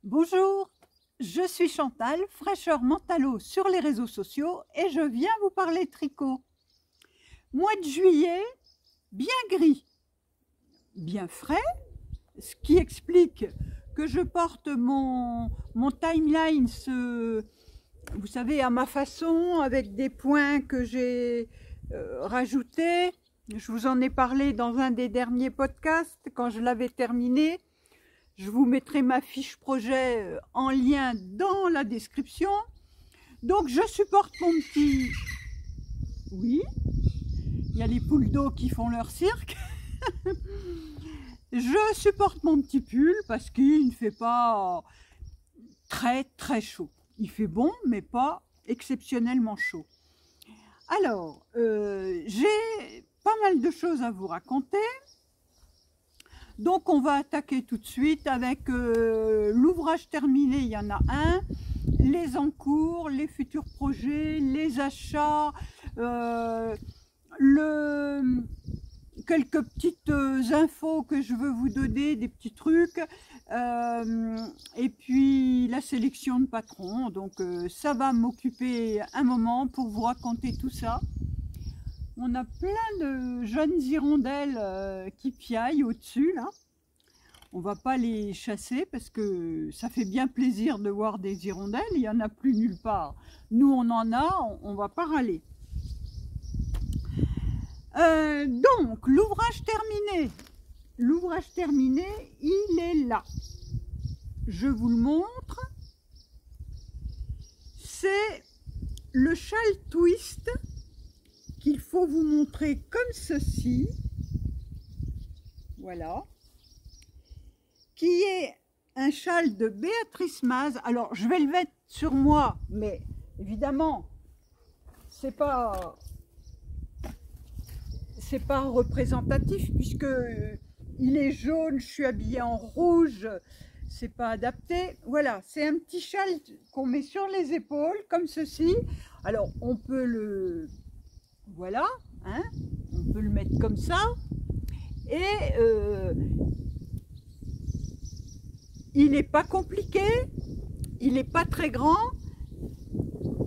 Bonjour, je suis Chantal, fraîcheur Mentalo sur les réseaux sociaux et je viens vous parler tricot. Mois de juillet, bien gris, bien frais, ce qui explique que je porte mon timeline, vous savez, à ma façon, avec des points que j'ai rajoutés. Je vous en ai parlé dans un des derniers podcasts quand je l'avais terminé. Je vous mettrai ma fiche projet en lien dans la description. Donc je supporte mon petit... Oui, il y a les poules d'eau qui font leur cirque. Je supporte mon petit pull parce qu'il ne fait pas très chaud. Il fait bon, mais pas exceptionnellement chaud. Alors, j'ai pas mal de choses à vous raconter. Donc on va attaquer tout de suite avec l'ouvrage terminé, il y en a un, les en cours, les futurs projets, les achats, quelques petites infos que je veux vous donner, des petits trucs, et puis la sélection de patrons. Donc ça va m'occuper un moment pour vous raconter tout ça. On a plein de jeunes hirondelles qui piaillent au-dessus, là. On va pas les chasser parce que ça fait bien plaisir de voir des hirondelles. Il n'y en a plus nulle part. Nous, on en a, on va pas râler. Donc, l'ouvrage terminé. L'ouvrage terminé, il est là. Je vous le montre. C'est le châle twist qu'il faut vous montrer comme ceci, voilà, qui est un châle de Béatrice Maz. Alors je vais le mettre sur moi, mais évidemment c'est pas représentatif puisque il est jaune, je suis habillée en rouge, c'est pas adapté. Voilà, c'est un petit châle qu'on met sur les épaules comme ceci. Alors on peut le... Voilà, hein, on peut le mettre comme ça, et il n'est pas compliqué, il n'est pas très grand,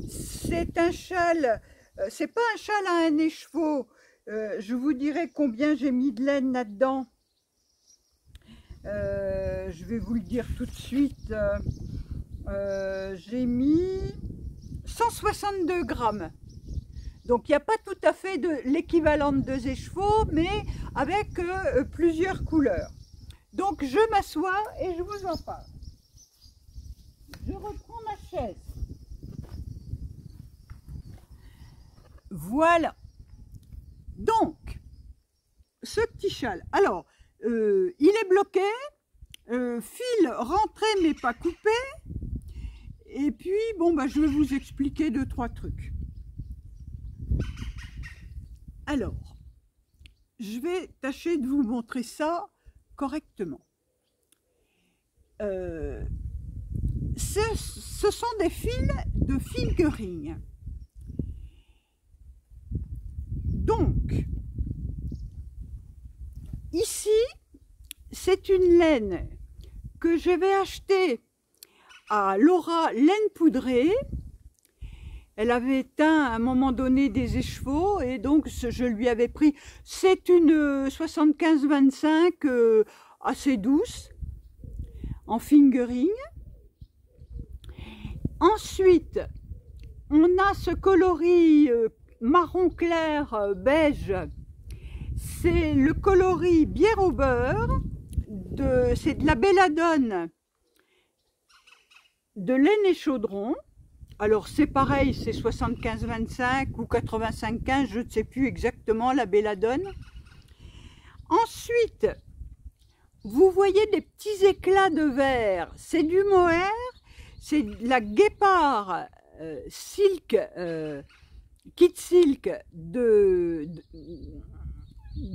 c'est un châle, c'est pas un châle à un écheveau, je vous dirai combien j'ai mis de laine là-dedans, je vais vous le dire tout de suite, j'ai mis 162 grammes. Donc il n'y a pas tout à fait l'équivalent de 2 écheveaux, mais avec plusieurs couleurs. Donc je m'assois et je vous en parle. Je reprends ma chaise. Voilà. Donc, ce petit châle. Alors, il est bloqué, fil rentré mais pas coupé. Et puis, bon, bah, je vais vous expliquer 2-3 trucs. Alors, je vais tâcher de vous montrer ça correctement. Ce sont des fils de fingering. Donc, ici, c'est une laine que je vais acheter à Laura Laine Poudrée. Elle avait éteint à un moment donné des écheveaux et donc je lui avais pris. C'est une 75-25 assez douce en fingering. Ensuite, on a ce coloris marron clair beige. C'est le coloris bière au beurre. C'est de la belladone de laine et chaudron. Alors c'est pareil, c'est 75-25 ou 85-15, je ne sais plus exactement la belladone. Ensuite, vous voyez des petits éclats de verre, c'est du mohair, c'est de la guépard silk, kit silk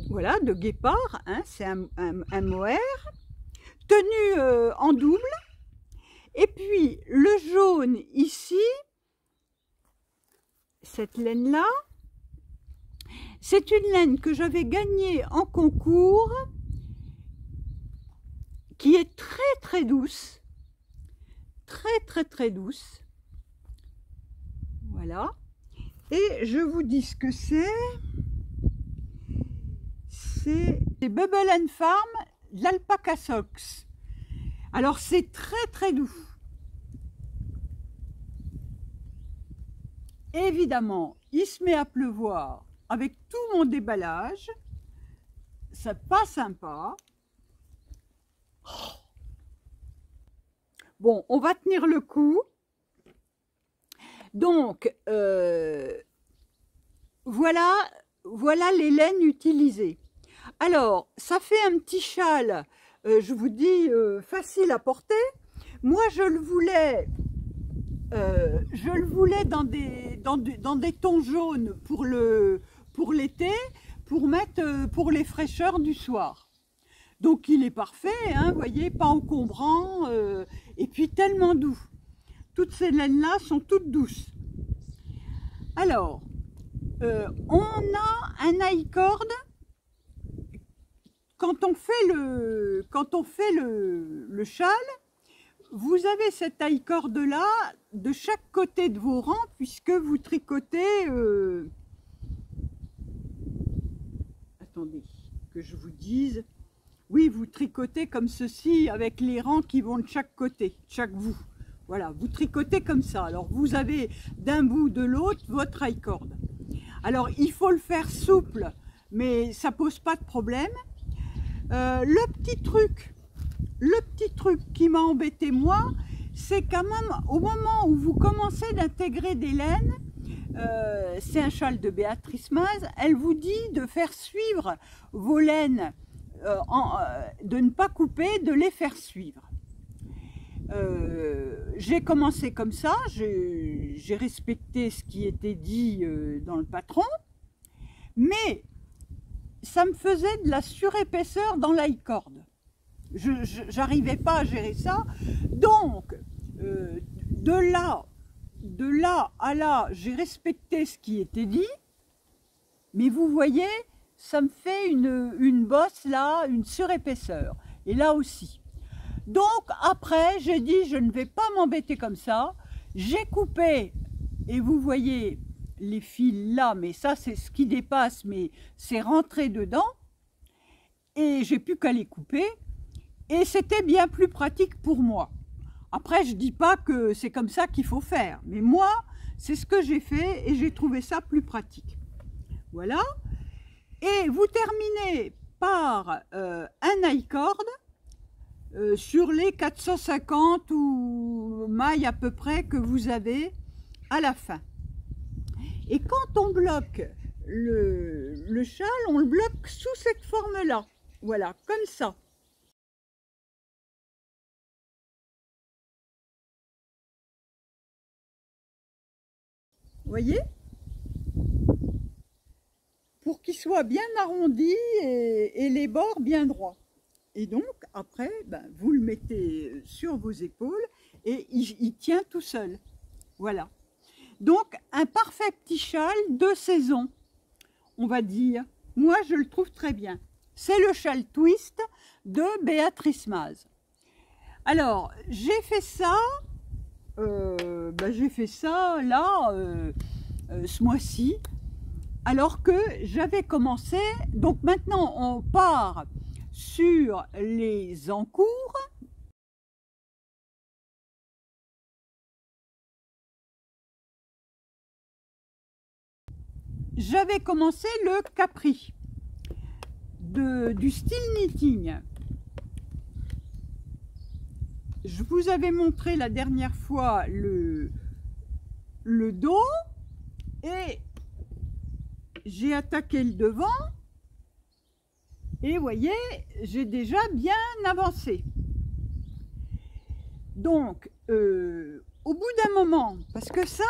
voilà, de guépard, hein, c'est un mohair, tenu en double. Et puis le jaune ici, cette laine-là, c'est une laine que j'avais gagnée en concours, qui est très douce, très douce. Voilà. Et je vous dis ce que c'est. C'est Bubble and Farm, l'Alpaca Socks. Alors c'est très doux. Évidemment, il se met à pleuvoir avec tout mon déballage. C'est pas sympa. Bon, on va tenir le coup. Donc, voilà les laines utilisées. Alors, ça fait un petit châle, je vous dis, facile à porter. Moi, je le voulais dans des tons jaunes pour l'été, pour mettre pour les fraîcheurs du soir. Donc, il est parfait, hein, vous voyez, pas encombrant, et puis tellement doux. Toutes ces laines-là sont toutes douces. Alors, on a un high-cord. Quand on fait le châle, vous avez cette high-cord là de chaque côté de vos rangs, puisque vous tricotez. Attendez que je vous dise. Oui, vous tricotez comme ceci avec les rangs qui vont de chaque côté, chaque bout. Voilà, vous tricotez comme ça. Alors vous avez d'un bout de l'autre votre high-cord. Alors il faut le faire souple, mais ça pose pas de problème. Le petit truc qui m'a embêté moi, c'est quand même au moment où vous commencez d'intégrer des laines, c'est un châle de Béatrice Maz, elle vous dit de faire suivre vos laines, de ne pas couper, de les faire suivre. J'ai commencé comme ça, j'ai respecté ce qui était dit dans le patron, mais ça me faisait de la surépaisseur dans l'high-cord. J'arrivais pas à gérer ça. Donc, de là à là, j'ai respecté ce qui était dit. Mais vous voyez, ça me fait une bosse là, une surépaisseur. Et là aussi. Donc, après, j'ai dit, je ne vais pas m'embêter comme ça. J'ai coupé, et vous voyez les fils là, mais ça c'est ce qui dépasse, mais c'est rentré dedans, et j'ai plus qu'à les couper, et c'était bien plus pratique pour moi. Après, je dis pas que c'est comme ça qu'il faut faire, mais moi c'est ce que j'ai fait et j'ai trouvé ça plus pratique. Voilà. Et vous terminez par un high-cord sur les 450 ou mailles à peu près que vous avez à la fin. Et quand on bloque le châle, on le bloque sous cette forme-là. Voilà, comme ça. Vous voyez? pour qu'il soit bien arrondi et les bords bien droits. Et donc, après, ben, vous le mettez sur vos épaules et il tient tout seul. Voilà. Donc, un parfait petit châle de saison, on va dire. Moi, je le trouve très bien. C'est le châle twist de Béatrice Maz. Alors, j'ai fait ça, là, ce mois-ci, alors que j'avais commencé. Donc maintenant, on part sur les encours. J'avais commencé le capri du style knitting. Je vous avais montré la dernière fois le dos et j'ai attaqué le devant et vous voyez, j'ai déjà bien avancé. Donc, au bout d'un moment, parce que ça,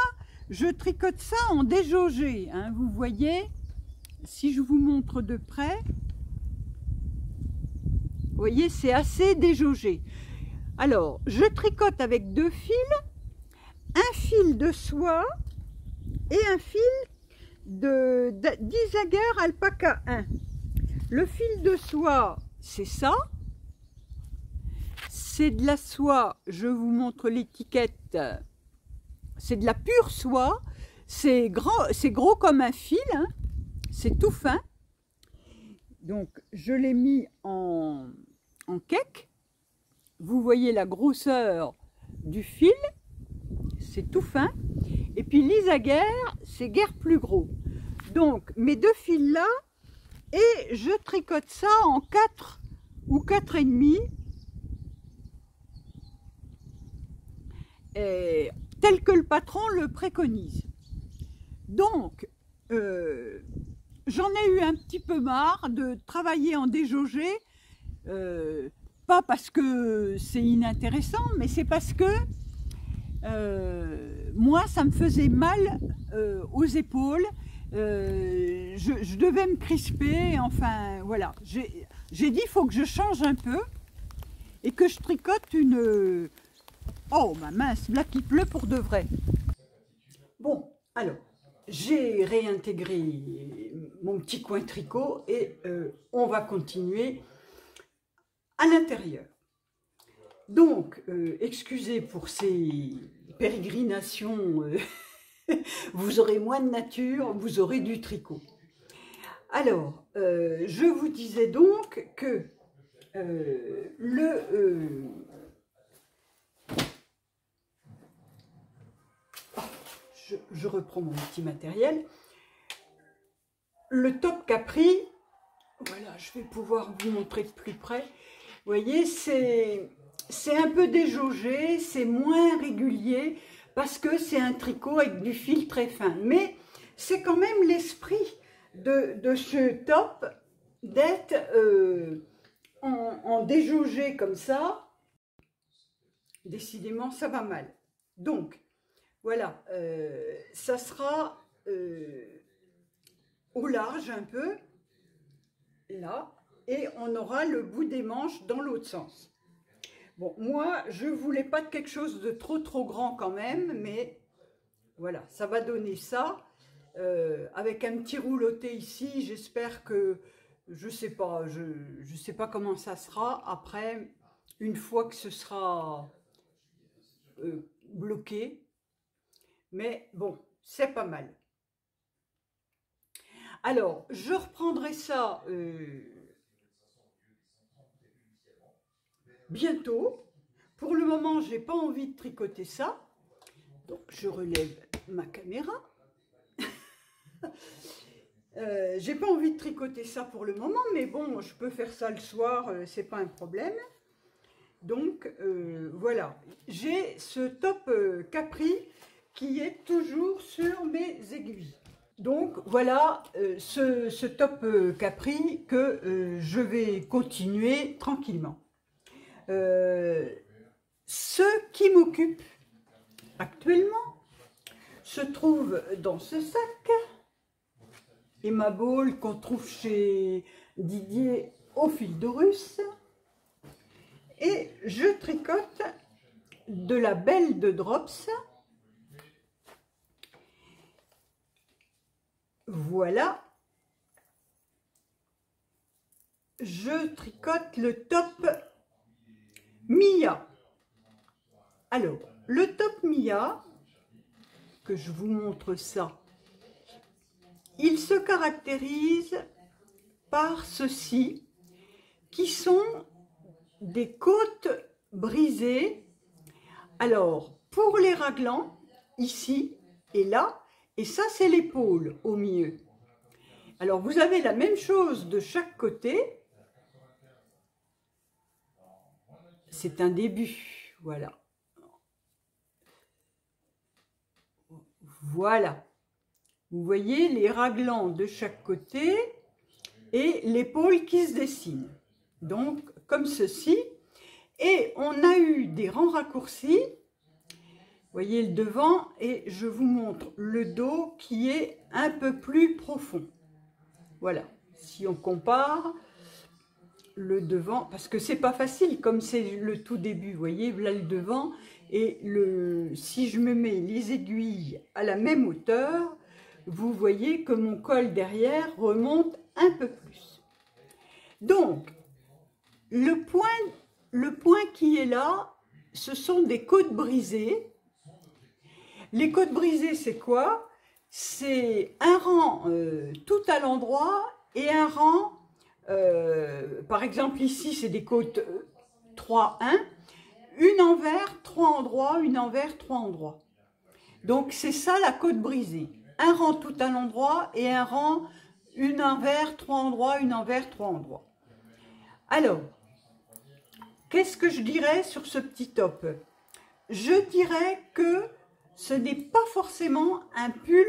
je tricote ça en déjaugé, hein, vous voyez, si je vous montre de près, vous voyez, c'est assez déjaugé. Alors, je tricote avec 2 fils, un fil de soie et un fil d'Isager Alpaca 1. Le fil de soie, c'est ça. C'est de la soie, je vous montre l'étiquette, c'est de la pure soie. C'est gros comme un fil, hein. C'est tout fin. Donc, je l'ai mis en cake. Vous voyez la grosseur du fil, c'est tout fin. Et puis l'Isager, c'est guère plus gros. Donc, mes 2 fils là, et je tricote ça en 4 ou 4,5, tel que le patron le préconise. Donc, j'en ai eu un petit peu marre de travailler en déjaugé, pas parce que c'est inintéressant, mais c'est parce que moi, ça me faisait mal aux épaules. Je devais me crisper, enfin voilà. J'ai dit, il faut que je change un peu et que je tricote une... Oh, ma mince, là qui pleut pour de vrai. Bon, alors, j'ai réintégré mon petit coin tricot et on va continuer à l'intérieur. Donc, excusez pour ces pérégrinations, vous aurez moins de nature, vous aurez du tricot. Alors, je vous disais donc que je reprends mon petit matériel. Le top capri, voilà, je vais pouvoir vous montrer de plus près. Vous voyez, c'est un peu déjaugé, c'est moins régulier parce que c'est un tricot avec du fil très fin. Mais c'est quand même l'esprit de ce top d'être en déjaugé comme ça. Décidément, ça va mal. Donc, voilà, ça sera au large un peu, là, et on aura le bout des manches dans l'autre sens. Bon, moi, je ne voulais pas de quelque chose de trop grand quand même, mais voilà, ça va donner ça. Avec un petit rouloté ici, j'espère que, je sais pas comment ça sera après, une fois que ce sera bloqué. Mais bon, c'est pas mal. Alors, je reprendrai ça bientôt. Pour le moment, j'ai pas envie de tricoter ça. Donc, je relève ma caméra. J'ai pas envie de tricoter ça pour le moment, mais bon, je peux faire ça le soir, c'est pas un problème. Donc, voilà. J'ai ce top capri qui est toujours sur mes aiguilles. Donc voilà ce top capri que je vais continuer tranquillement. Ce qui m'occupe actuellement se trouve dans ce sac. et ma baule qu'on trouve chez Didier au fil de Russe. Et je tricote de la belle de Drops. Voilà. Je tricote le top Mia. Alors, le top Mia, que je vous montre ça, il se caractérise par ceci, qui sont des côtes brisées. Alors, pour les raglans, ici et là, et ça c'est l'épaule au milieu. Alors, vous avez la même chose de chaque côté. C'est un début, voilà. Voilà. Vous voyez les raglans de chaque côté et l'épaule qui se dessine. Donc, comme ceci. Et on a eu des rangs raccourcis. Vous voyez le devant et je vous montre le dos qui est un peu plus profond. Voilà. Si on compare le devant, parce que c'est pas facile comme c'est le tout début. Vous voyez, là le devant et si je me mets les aiguilles à la même hauteur, vous voyez que mon col derrière remonte un peu plus. Donc, le point qui est là, ce sont des côtes brisées. Les côtes brisées, c'est quoi? C'est un rang tout à l'endroit et un rang, par exemple ici, c'est des côtes 3-1, une envers, 3 endroits, une envers, 3 endroits. Donc, c'est ça la côte brisée. Un rang tout à l'endroit et un rang, une envers, 3 endroits, une envers, 3 endroits. Alors, qu'est-ce que je dirais sur ce petit top? Je dirais que ce n'est pas forcément un pull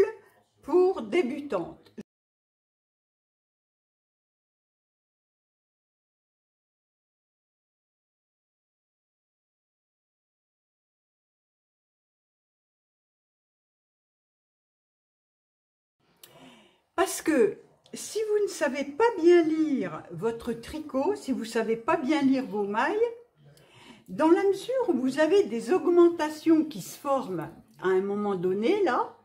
pour débutantes. Parce que si vous ne savez pas bien lire votre tricot, si vous ne savez pas bien lire vos mailles, dans la mesure où vous avez des augmentations qui se forment à un moment donné, là,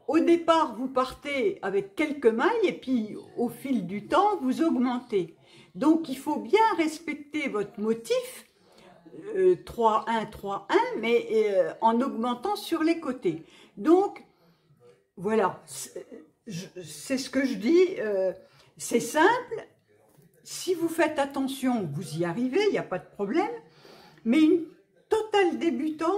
au départ, vous partez avec quelques mailles et puis au fil du temps, vous augmentez. Donc, il faut bien respecter votre motif 3-1, 3-1, mais en augmentant sur les côtés. Donc, voilà, c'est ce que je dis, c'est simple. Si vous faites attention, vous y arrivez, il n'y a pas de problème. Mais une totale débutante,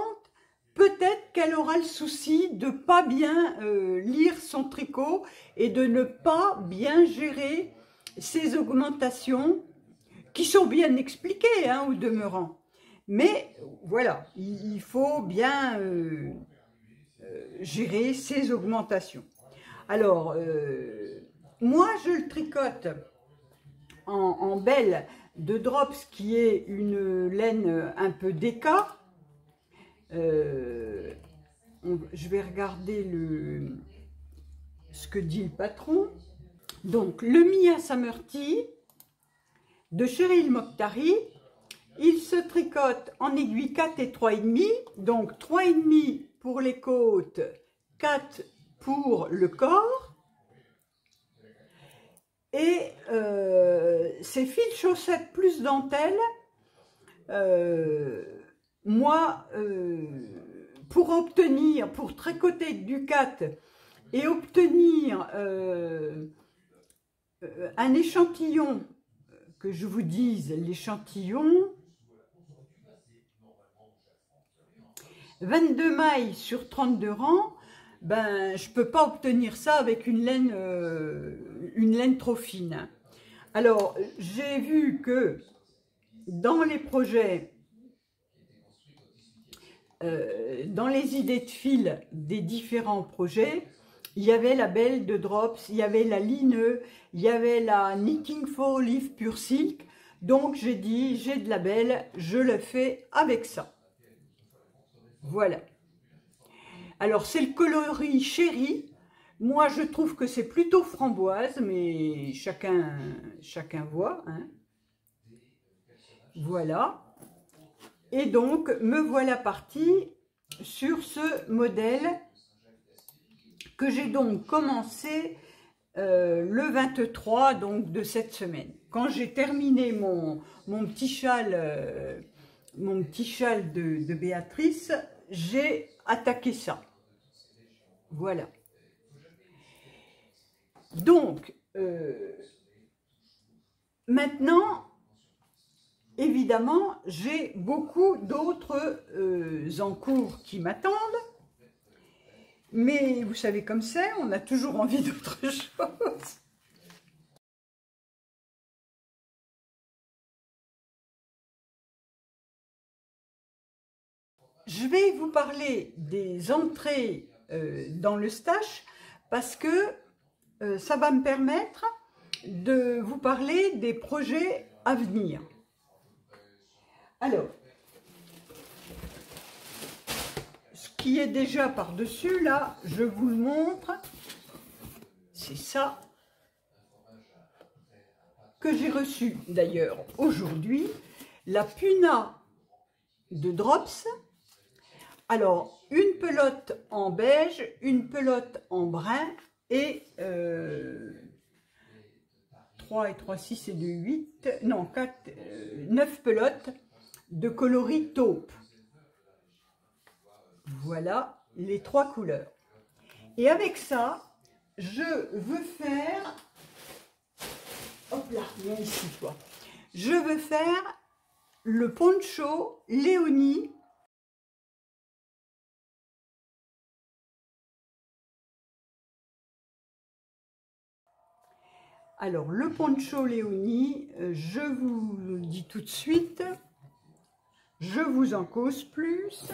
peut-être qu'elle aura le souci de ne pas bien lire son tricot et de ne pas bien gérer ses augmentations, qui sont bien expliquées au demeurant. Mais voilà, il faut bien gérer ses augmentations. Alors, moi je le tricote en belle de Drops, qui est une laine un peu déca. Je vais regarder ce que dit le patron. Donc, le Mia Summer-Tee de Cheryl Mokhtari, il se tricote en aiguille 4 et 3,5, donc 3,5 pour les côtes, 4 pour le corps. Et ces fils chaussettes plus dentelle, moi, pour tricoter du 4 et obtenir un échantillon, que je vous dise l'échantillon, 22 mailles sur 32 rangs, ben, je ne peux pas obtenir ça avec une laine trop fine. Alors, j'ai vu que dans les projets, dans les idées de fil des différents projets, il y avait la belle de Drops, il y avait la Lineux, il y avait la Knitting for Olive Pure Silk. Donc, j'ai dit, j'ai de la belle, je le fais avec ça. Voilà. Alors, c'est le coloris chéri. Moi, je trouve que c'est plutôt framboise, mais chacun voit, hein. Voilà. Et donc, me voilà partie sur ce modèle que j'ai donc commencé le 23 donc, de cette semaine. Quand j'ai terminé mon petit châle de Béatrice, j'ai attaqué ça. Voilà. Donc, maintenant, évidemment, j'ai beaucoup d'autres encours qui m'attendent. Mais vous savez comme c'est, on a toujours envie d'autre chose. Je vais vous parler des entrées dans le stage parce que ça va me permettre de vous parler des projets à venir. Alors, ce qui est déjà par-dessus, là, je vous le montre. C'est ça que j'ai reçu d'ailleurs aujourd'hui. La Puna de Drops. Alors, une pelote en beige, une pelote en brun et 3 et 3, 6 et 2, 8, non, 4, 9 pelotes de coloris taupe. Voilà les 3 couleurs. Et avec ça, je veux faire... Hop là, viens ici, toi. Je veux faire le poncho Léonie. Alors, le poncho Léonie, je vous le dis tout de suite, je vous en cause plus.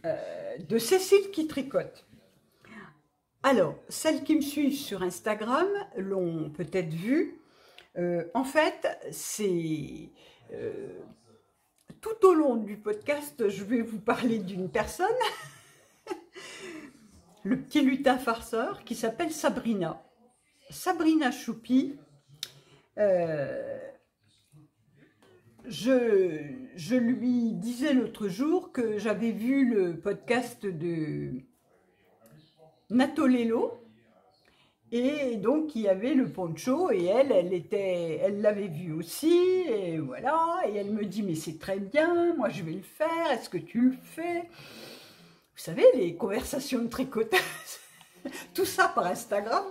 De Cécile qui tricote. Alors, celles qui me suivent sur Instagram l'ont peut-être vu. En fait, c'est tout au long du podcast, je vais vous parler d'une personne, le petit lutin farceur, qui s'appelle Sabrina. Sabrina Choupi. Je lui disais l'autre jour que j'avais vu le podcast de Natolello et donc il y avait le poncho et elle l'avait vu aussi et voilà, et elle me dit mais c'est très bien, moi je vais le faire, est-ce que tu le fais? Vous savez, les conversations de tricotage, tout ça par Instagram.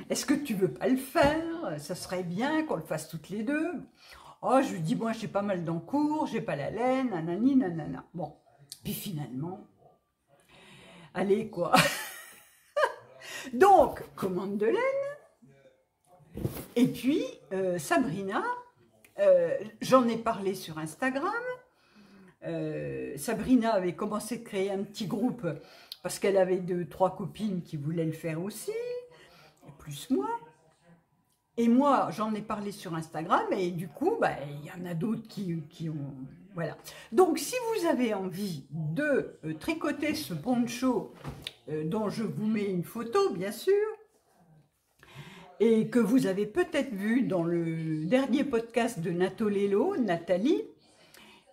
Est-ce que tu veux pas le faire? Ça serait bien qu'on le fasse toutes les deux. Oh, je lui dis, moi, j'ai pas mal d'encours, j'ai pas la laine, nanani, nanana. Bon, puis finalement, allez, quoi. Donc, commande de laine. Et puis, Sabrina, j'en ai parlé sur Instagram. Sabrina avait commencé de créer un petit groupe parce qu'elle avait 2, 3 copines qui voulaient le faire aussi, plus moi. Et moi, j'en ai parlé sur Instagram et du coup, bah, il y en a d'autres qui ont... Voilà. Donc, si vous avez envie de tricoter ce poncho dont je vous mets une photo, bien sûr, et que vous avez peut-être vu dans le dernier podcast de Natolello, Nathalie,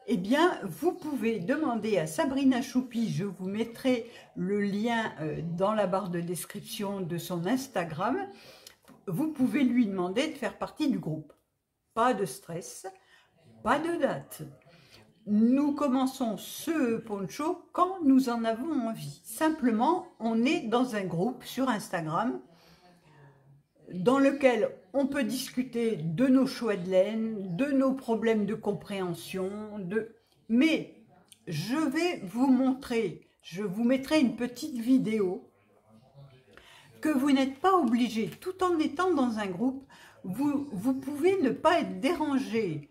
eh bien, vous pouvez demander à Sabrina Choupi, je vous mettrai le lien dans la barre de description de son Instagram, vous pouvez lui demander de faire partie du groupe. Pas de stress, pas de date. Nous commençons ce poncho quand nous en avons envie. Simplement, on est dans un groupe sur Instagram dans lequel on peut discuter de nos choix de laine, de nos problèmes de compréhension, mais je vais vous montrer, je vous mettrai une petite vidéo que vous n'êtes pas obligé, tout en étant dans un groupe, vous pouvez ne pas être dérangé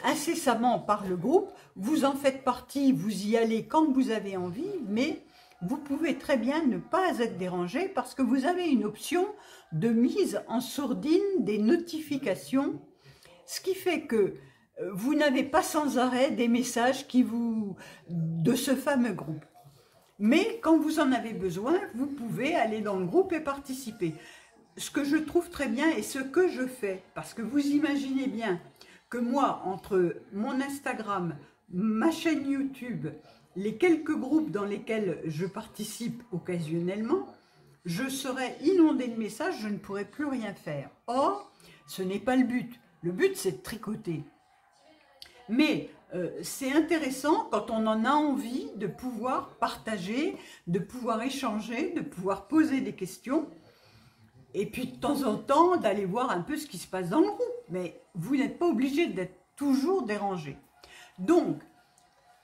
incessamment par le groupe, vous en faites partie, vous y allez quand vous avez envie, mais vous pouvez très bien ne pas être dérangé parce que vous avez une option de mise en sourdine des notifications, ce qui fait que vous n'avez pas sans arrêt des messages de ce fameux groupe. Mais quand vous en avez besoin, vous pouvez aller dans le groupe et participer. Ce que je trouve très bien et ce que je fais, parce que vous imaginez bien que moi, entre mon Instagram, ma chaîne YouTube, les quelques groupes dans lesquels je participe occasionnellement, je serais inondée de messages, je ne pourrais plus rien faire. Or, ce n'est pas le but. Le but, c'est de tricoter. Mais c'est intéressant quand on en a envie de pouvoir partager, de pouvoir échanger, de pouvoir poser des questions. Et puis de temps en temps, d'aller voir un peu ce qui se passe dans le groupe. Mais vous n'êtes pas obligé d'être toujours dérangé. Donc,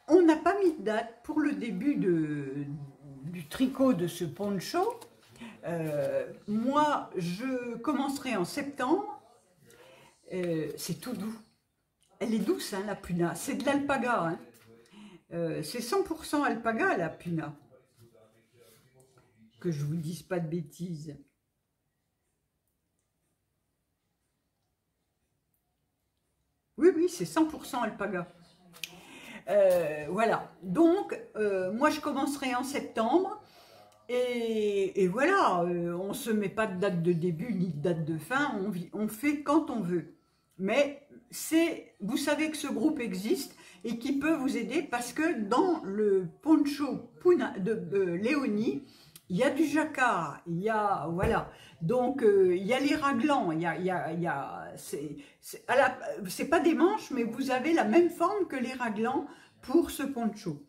on n'a pas mis de date pour le début du tricot de ce poncho. Moi, je commencerai en septembre. C'est tout doux. Elle est douce, hein, la puna. C'est de l'alpaga. Hein. C'est 100% alpaga, la puna. Que je vous dise pas de bêtises. Oui, oui, c'est 100% alpaga. Voilà. Donc, moi, je commencerai en septembre. Et voilà, on ne se met pas de date de début ni de date de fin. On fait quand on veut. Mais vous savez que ce groupe existe et qui peut vous aider parce que dans le poncho de Léonie, il y a du jacquard, il y a, voilà, donc il y a les raglans, c'est pas des manches, mais vous avez la même forme que les raglans pour ce poncho.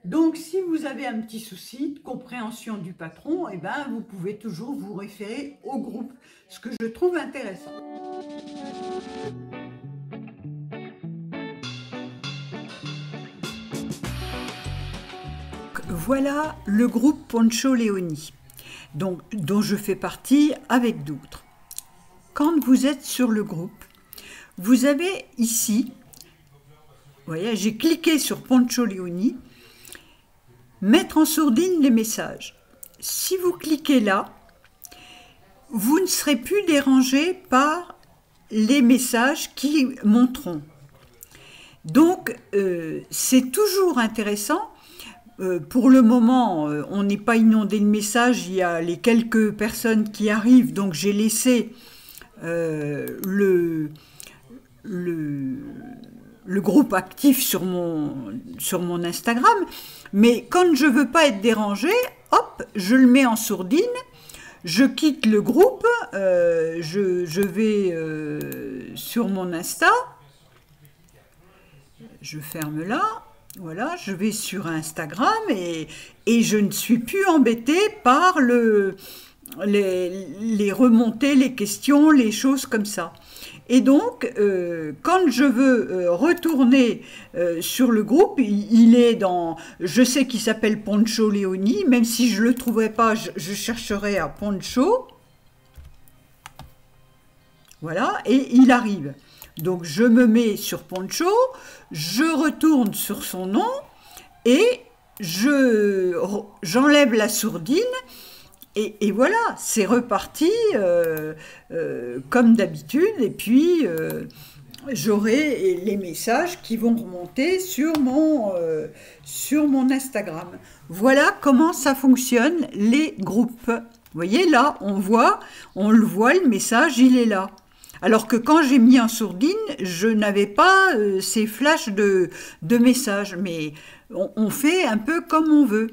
Donc, si vous avez un petit souci de compréhension du patron, eh ben, vous pouvez toujours vous référer au groupe, ce que je trouve intéressant. Voilà le groupe Poncho Léonie, dont je fais partie avec d'autres. Quand vous êtes sur le groupe, vous avez ici, vous voyez, j'ai cliqué sur Poncho Léonie, mettre en sourdine les messages. Si vous cliquez là, vous ne serez plus dérangé par les messages qui monteront. Donc, c'est toujours intéressant. Pour le moment, on n'est pas inondé de messages, il y a les quelques personnes qui arrivent, donc j'ai laissé le groupe actif sur mon Instagram, mais quand je ne veux pas être dérangée, hop, je le mets en sourdine, je quitte le groupe, je vais sur mon Insta, je ferme là, voilà, je vais sur Instagram et je ne suis plus embêtée par les remontées, les questions, les choses comme ça. Et donc, quand je veux retourner sur le groupe, il est dans, je sais qu'il s'appelle Poncho Léonie, même si je ne le trouverai pas, je chercherai à Poncho. Voilà, et il arrive. Donc, je me mets sur Poncho, je retourne sur son nom et j'enlève la sourdine. Et voilà, c'est reparti comme d'habitude. Et puis, j'aurai les messages qui vont remonter sur mon Instagram. Voilà comment ça fonctionne, les groupes. Vous voyez, là, on le voit, le message, il est là. Alors que quand j'ai mis en sourdine, je n'avais pas ces flashs de messages. Mais on fait un peu comme on veut.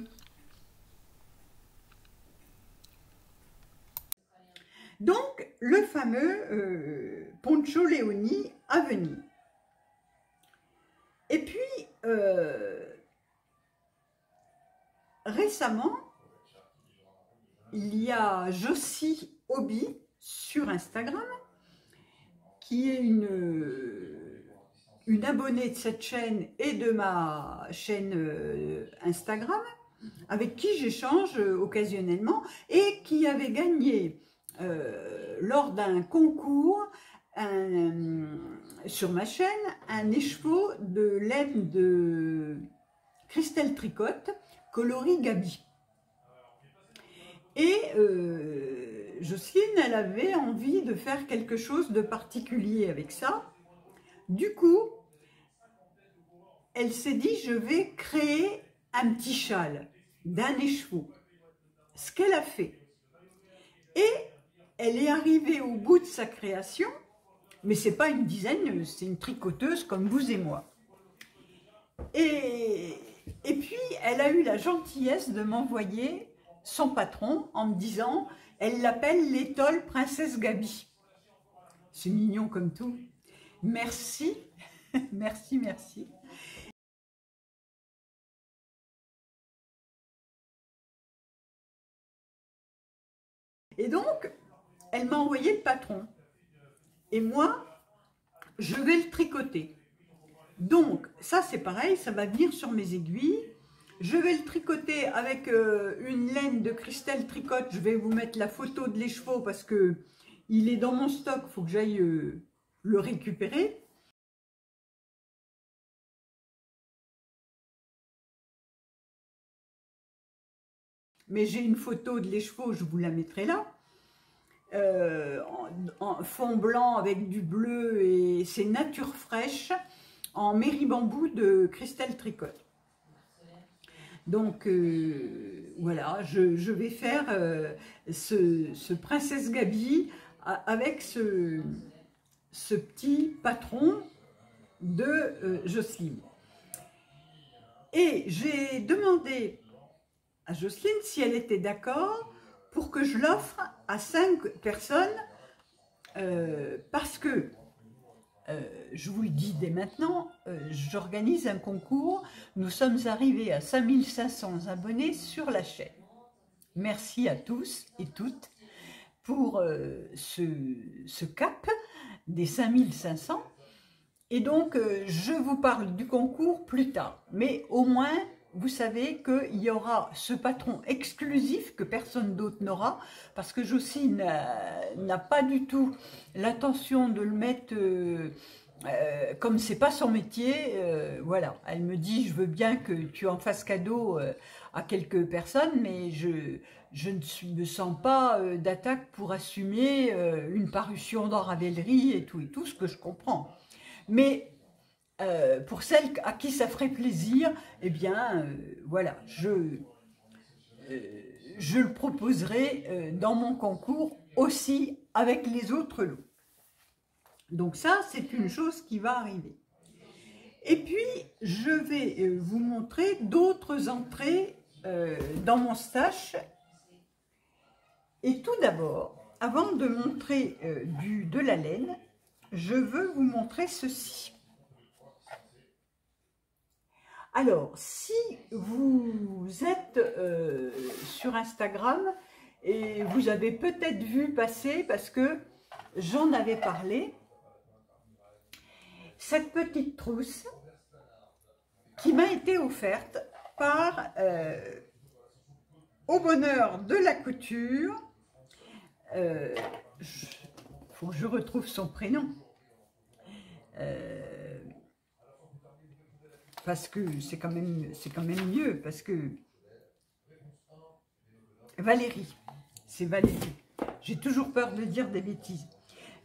Donc, le fameux Poncho Léonie à venir. Et puis, récemment, il y a Josie Hobby sur Instagram, qui est une abonnée de cette chaîne et de ma chaîne Instagram, avec qui j'échange occasionnellement, et qui avait gagné lors d'un concours sur ma chaîne un écheveau de laine de Christelle Tricotte coloris Gabi. Et Jocelyne, elle avait envie de faire quelque chose de particulier avec ça. Du coup, elle s'est dit, je vais créer un petit châle. d'un écheveau. Ce qu'elle a fait. Et elle est arrivée au bout de sa création, mais c'est pas une dizaine, c'est une tricoteuse comme vous et moi. Et puis, elle a eu la gentillesse de m'envoyer son patron en me disant, elle l'appelle l'étole Princesse Gaby. C'est mignon comme tout. Merci, merci, merci. Et donc, elle m'a envoyé le patron. Et moi, je vais le tricoter. Donc, ça c'est pareil, ça va venir sur mes aiguilles. Je vais le tricoter avec une laine de Christelle Tricotte. Je vais vous mettre la photo de l'écheveau parce que il est dans mon stock, il faut que j'aille le récupérer. Mais j'ai une photo de l'écheveau, je vous la mettrai là. En fond blanc avec du bleu et c'est nature fraîche en mairie-bambou de Christelle Tricotte. Donc voilà, je vais faire ce Princesse Gaby avec ce petit patron de Jocelyne. Et j'ai demandé à Jocelyne si elle était d'accord pour que je l'offre à 5 personnes parce que, je vous le dis dès maintenant, j'organise un concours. Nous sommes arrivés à 5500 abonnés sur la chaîne. Merci à tous et toutes pour ce cap des 5500. Et donc, je vous parle du concours plus tard. Mais au moins, vous savez qu'il y aura ce patron exclusif que personne d'autre n'aura, parce que Jocelyne n'a pas du tout l'intention de le mettre, comme c'est pas son métier, voilà. Elle me dit, je veux bien que tu en fasses cadeau à quelques personnes, mais je ne me sens pas d'attaque pour assumer une parution dans Ravelry et tout, ce que je comprends. Mais pour celles à qui ça ferait plaisir, eh bien, voilà, je le proposerai dans mon concours aussi avec les autres lots. Donc ça, c'est une chose qui va arriver. Et puis, je vais vous montrer d'autres entrées dans mon stash. Et tout d'abord, avant de montrer de la laine, je veux vous montrer ceci. Alors, si vous êtes sur Instagram, et vous avez peut-être vu passer, parce que j'en avais parlé, cette petite trousse qui m'a été offerte par Au Bonheur de la Couture. Faut que je retrouve son prénom. Parce que c'est quand même mieux, parce que Valérie, c'est Valérie. J'ai toujours peur de dire des bêtises.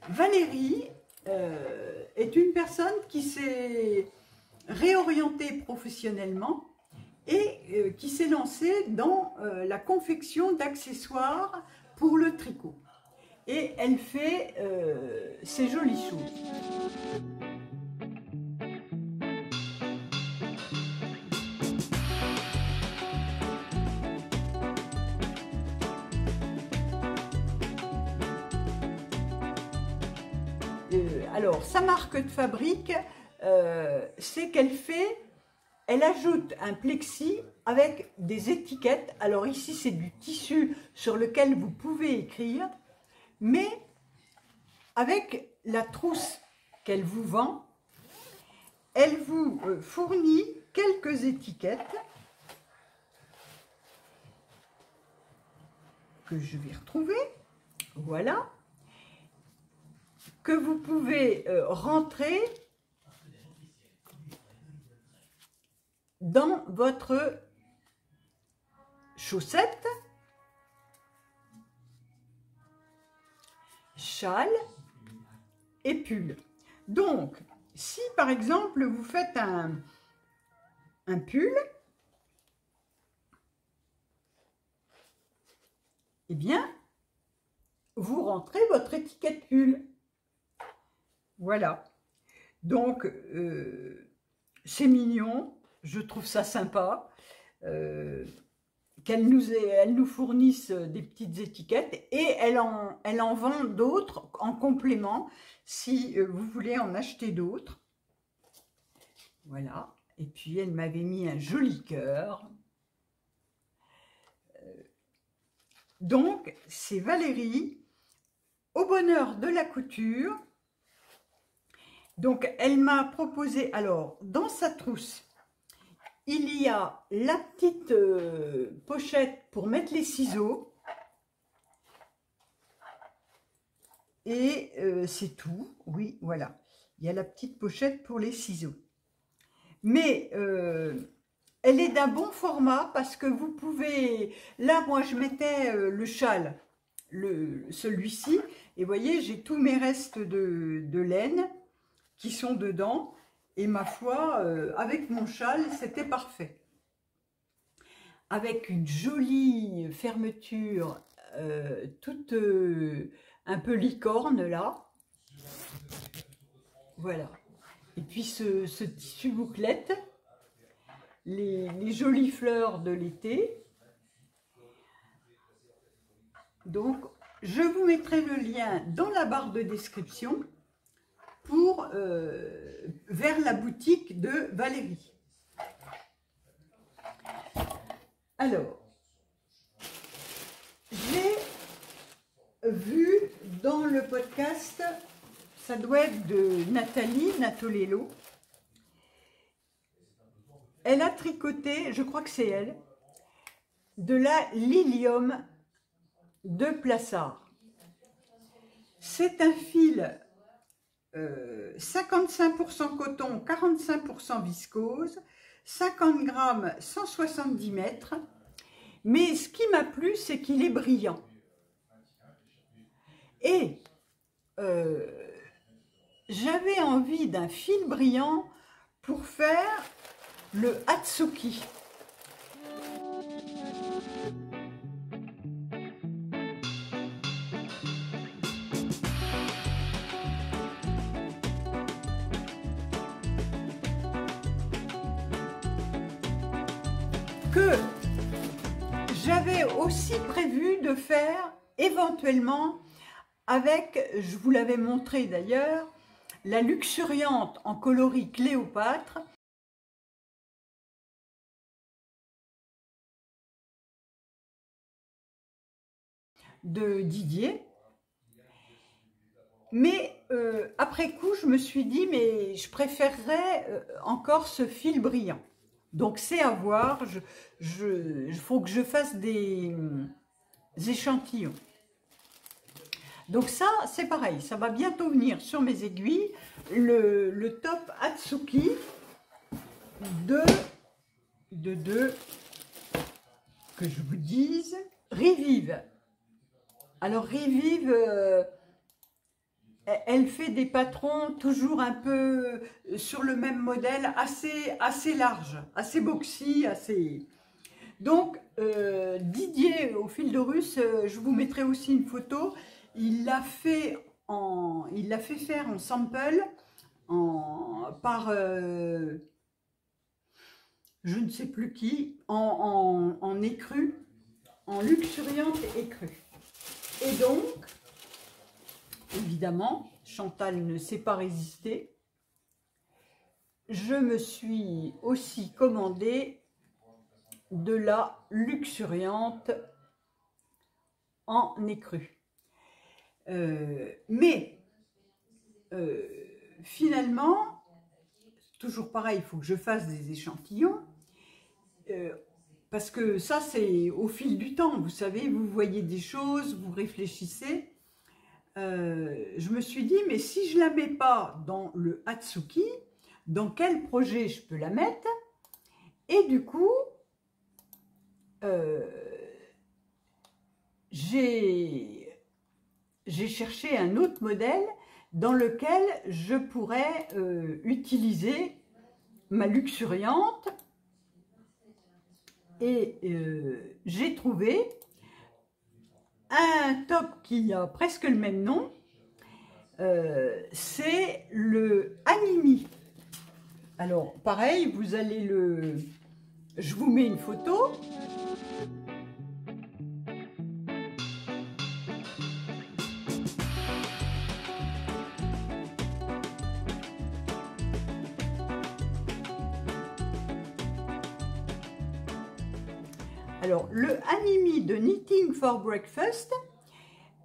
Valérie est une personne qui s'est réorientée professionnellement et qui s'est lancée dans la confection d'accessoires pour le tricot. Et elle fait ces jolies choses. Alors, sa marque de fabrique, c'est elle ajoute un plexi avec des étiquettes. Alors ici, c'est du tissu sur lequel vous pouvez écrire, mais avec la trousse qu'elle vous vend, elle vous fournit quelques étiquettes que je vais retrouver. Voilà. Que vous pouvez rentrer dans votre chaussette, châle et pull. Donc, si par exemple vous faites un pull, eh bien, vous rentrez votre étiquette pull. Voilà. Donc, c'est mignon, je trouve ça sympa qu'elle nous fournisse des petites étiquettes et elle en vend d'autres en complément si vous voulez en acheter d'autres. Voilà. Et puis, elle m'avait mis un joli cœur. Donc, c'est Valérie, au bonheur de la couture. Donc, elle m'a proposé, alors, dans sa trousse, il y a la petite pochette pour mettre les ciseaux. Et c'est tout. Oui, voilà. Il y a la petite pochette pour les ciseaux. Mais elle est d'un bon format parce que vous pouvez... Là, moi, je mettais le châle, celui-ci. Et vous voyez, j'ai tous mes restes de laine qui sont dedans. Et ma foi, avec mon châle, c'était parfait. Avec une jolie fermeture, toute un peu licorne, là. Voilà. Et puis ce tissu bouclette, les jolies fleurs de l'été. Donc, je vous mettrai le lien dans la barre de description pour vers la boutique de Valérie. Alors, j'ai vu dans le podcast, ça doit être de Nathalie Natolello. Elle a tricoté, je crois que c'est elle, de la Lilium de Plassard. C'est un fil 55% coton, 45% viscose, 50 grammes, 170 mètres. Mais ce qui m'a plu, c'est qu'il est brillant. Et j'avais envie d'un fil brillant pour faire le Hatsuki. Que j'avais aussi prévu de faire éventuellement avec, je vous l'avais montré d'ailleurs, la luxuriante en coloris Cléopâtre de Didier. Mais après coup, je me suis dit, mais je préférerais encore ce fil brillant. Donc c'est à voir, il faut que je fasse des échantillons. Donc ça, c'est pareil, ça va bientôt venir sur mes aiguilles, le top Hatsuki que je vous dise, Revive. Alors Revive, elle fait des patrons toujours un peu sur le même modèle, assez large, assez boxy, assez... Donc, Didier, au fil de russe, je vous mettrai aussi une photo, il l'a fait faire en sample, par je ne sais plus qui, en écru, en luxuriante écru. Et donc, évidemment, Chantal ne s'est pas résistée. Je me suis aussi commandé de la luxuriante en écru. Finalement, toujours pareil, il faut que je fasse des échantillons. Parce que ça, c'est au fil du temps. Vous savez, vous voyez des choses, vous réfléchissez. Je me suis dit, mais si je ne la mets pas dans le Hatsuki, dans quel projet je peux la mettre? Et du coup, j'ai cherché un autre modèle dans lequel je pourrais utiliser ma luxuriante. Et j'ai trouvé un top qui a presque le même nom, c'est le Animi. Alors pareil, vous allez le... Je vous mets une photo. Alors, le Animi de Knitting for Breakfast,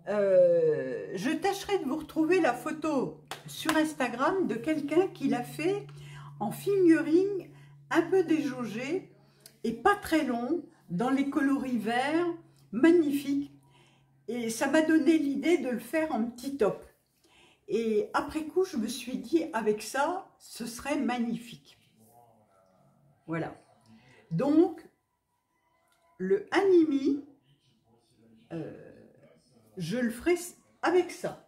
je tâcherai de vous retrouver la photo sur Instagram de quelqu'un qui l'a fait en fingering un peu déjaugé et pas très long, dans les coloris verts, magnifique. Et ça m'a donné l'idée de le faire en petit top. Et après coup, je me suis dit, avec ça, ce serait magnifique. Voilà. Donc, le Animi, je le ferai avec ça.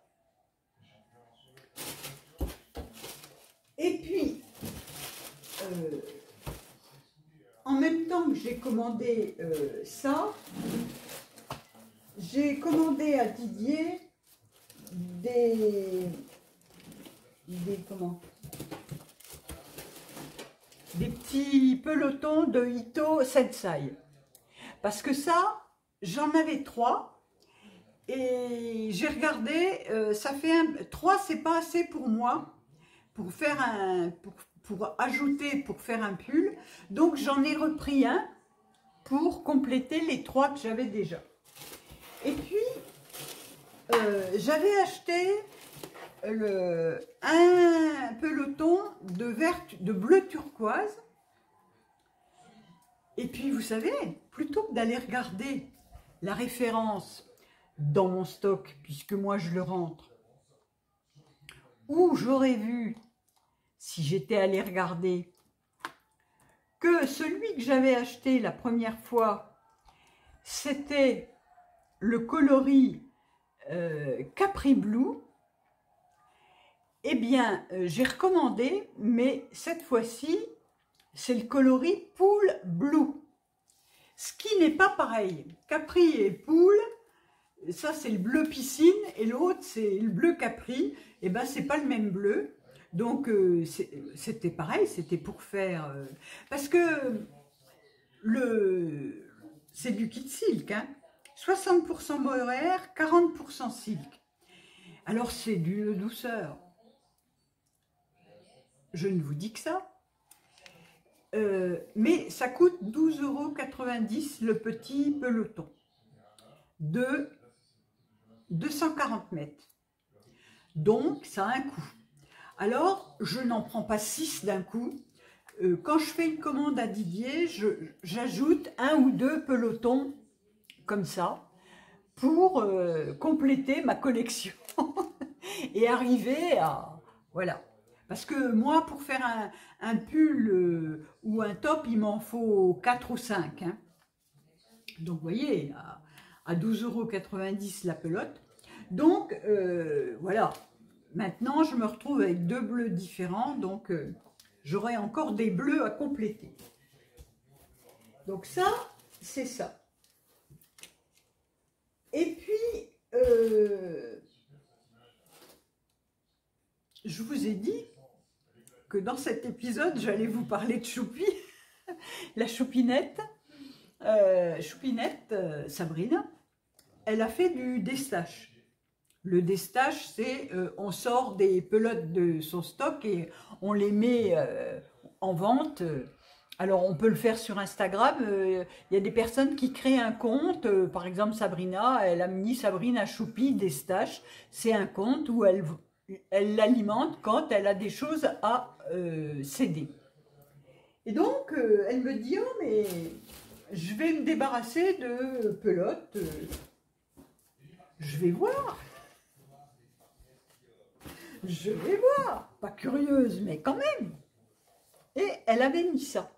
Et puis, en même temps que j'ai commandé ça, j'ai commandé à Didier des petits pelotons de Ito Sensai. Parce que ça, j'en avais 3 et j'ai regardé, ça fait 3, c'est pas assez pour moi pour faire pour ajouter, pour faire un pull. Donc j'en ai repris un pour compléter les 3 que j'avais déjà. Et puis j'avais acheté un peloton de bleu turquoise. Et puis, vous savez, plutôt que d'aller regarder la référence dans mon stock, puisque moi je le rentre, où j'aurais vu, si j'étais allé regarder, que celui que j'avais acheté la première fois, c'était le coloris Capri Blue, eh bien, j'ai recommandé, mais cette fois-ci, c'est le coloris Pool Blue. Ce qui n'est pas pareil. Capri et Pool, ça c'est le bleu piscine et l'autre c'est le bleu Capri. Et ben c'est pas le même bleu. Donc c'était pareil, c'était pour faire... parce que c'est du kit silk, hein, 60% mohair, 40% silk. Alors c'est d'une douceur. Je ne vous dis que ça. Mais ça coûte 12,90 € le petit peloton de 240 mètres. Donc, ça a un coût. Alors, je n'en prends pas 6 d'un coup. Quand je fais une commande à Didier, j'ajoute 1 ou 2 pelotons comme ça pour compléter ma collection et arriver à... Voilà. Parce que moi, pour faire un pull ou un top, il m'en faut 4 ou 5. Hein. Donc, vous voyez, à 12,90 € la pelote. Donc, voilà. Maintenant, je me retrouve avec 2 bleus différents. Donc, j'aurai encore des bleus à compléter. Donc, ça, c'est ça. Et puis, je vous ai dit que dans cet épisode, j'allais vous parler de Choupi, la Choupinette. Sabrina, elle a fait du destache. Le destache, c'est on sort des pelotes de son stock et on les met en vente. Alors, on peut le faire sur Instagram. Il y a des personnes qui créent un compte. Par exemple, Sabrina, elle a mis Sabrina Choupi destache. C'est un compte où elle l'alimente quand elle a des choses à céder. Et donc, elle me dit, oh, mais je vais me débarrasser de pelotes. Je vais voir. Je vais voir. Pas curieuse, mais quand même. Et elle avait mis ça.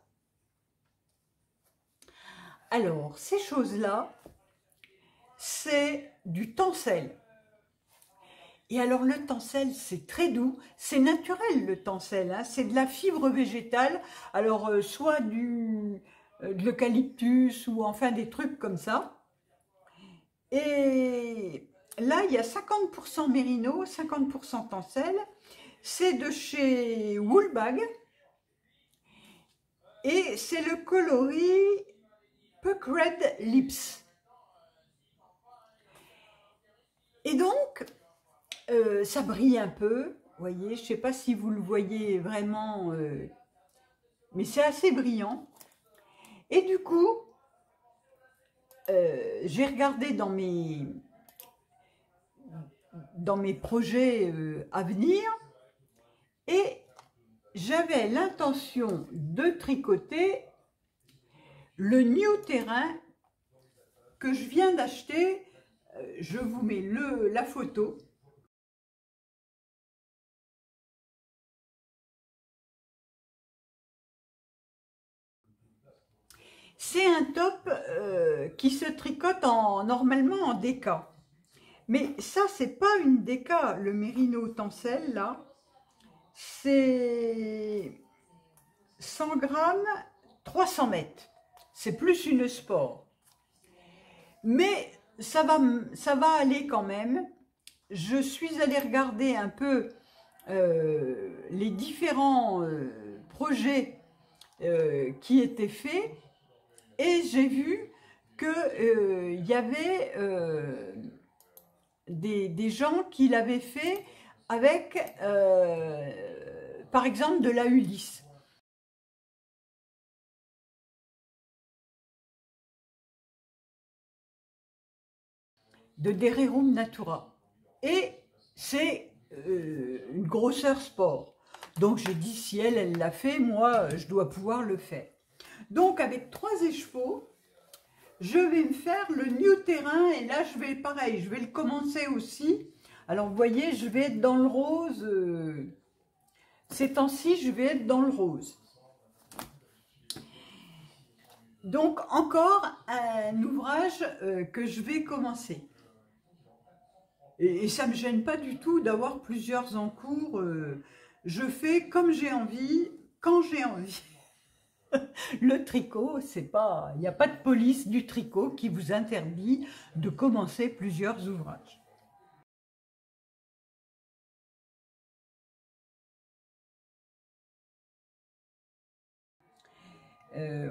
Alors, ces choses-là, c'est du tencel. Et alors le tencel, c'est très doux, c'est naturel le tencel, hein, c'est de la fibre végétale, alors soit de l'eucalyptus ou enfin des trucs comme ça. Et là, il y a 50% mérino, 50% tencel. C'est de chez Woolbag. Et c'est le coloris Puckered Lips. Et donc, ça brille un peu. Vous voyez, je ne sais pas si vous le voyez vraiment, mais c'est assez brillant. Et du coup, j'ai regardé dans mes projets à venir et j'avais l'intention de tricoter le New Terrain que je viens d'acheter. Je vous mets la photo. C'est un top qui se tricote normalement en déca. Mais ça, c'est pas une déca, le Mérino Tencel, là. C'est 100 grammes, 300 mètres. C'est plus une sport. Mais ça va aller quand même. Je suis allée regarder un peu les différents projets qui étaient faits. Et j'ai vu qu'il y avait des gens qui l'avaient fait avec, par exemple, de la Ulysse. De Dererum Natura. Et c'est une grosseur sport. Donc j'ai dit, si elle l'a fait, moi, je dois pouvoir le faire. Donc avec 3 écheveaux, je vais me faire le New Terrain. Et là, je vais, pareil, je vais le commencer aussi. Alors vous voyez, je vais être dans le rose. Ces temps-ci, je vais être dans le rose. Donc encore un ouvrage que je vais commencer. Et ça ne me gêne pas du tout d'avoir plusieurs en cours. Je fais comme j'ai envie, quand j'ai envie. Le tricot, c'est pas, il n'y a pas de police du tricot qui vous interdit de commencer plusieurs ouvrages.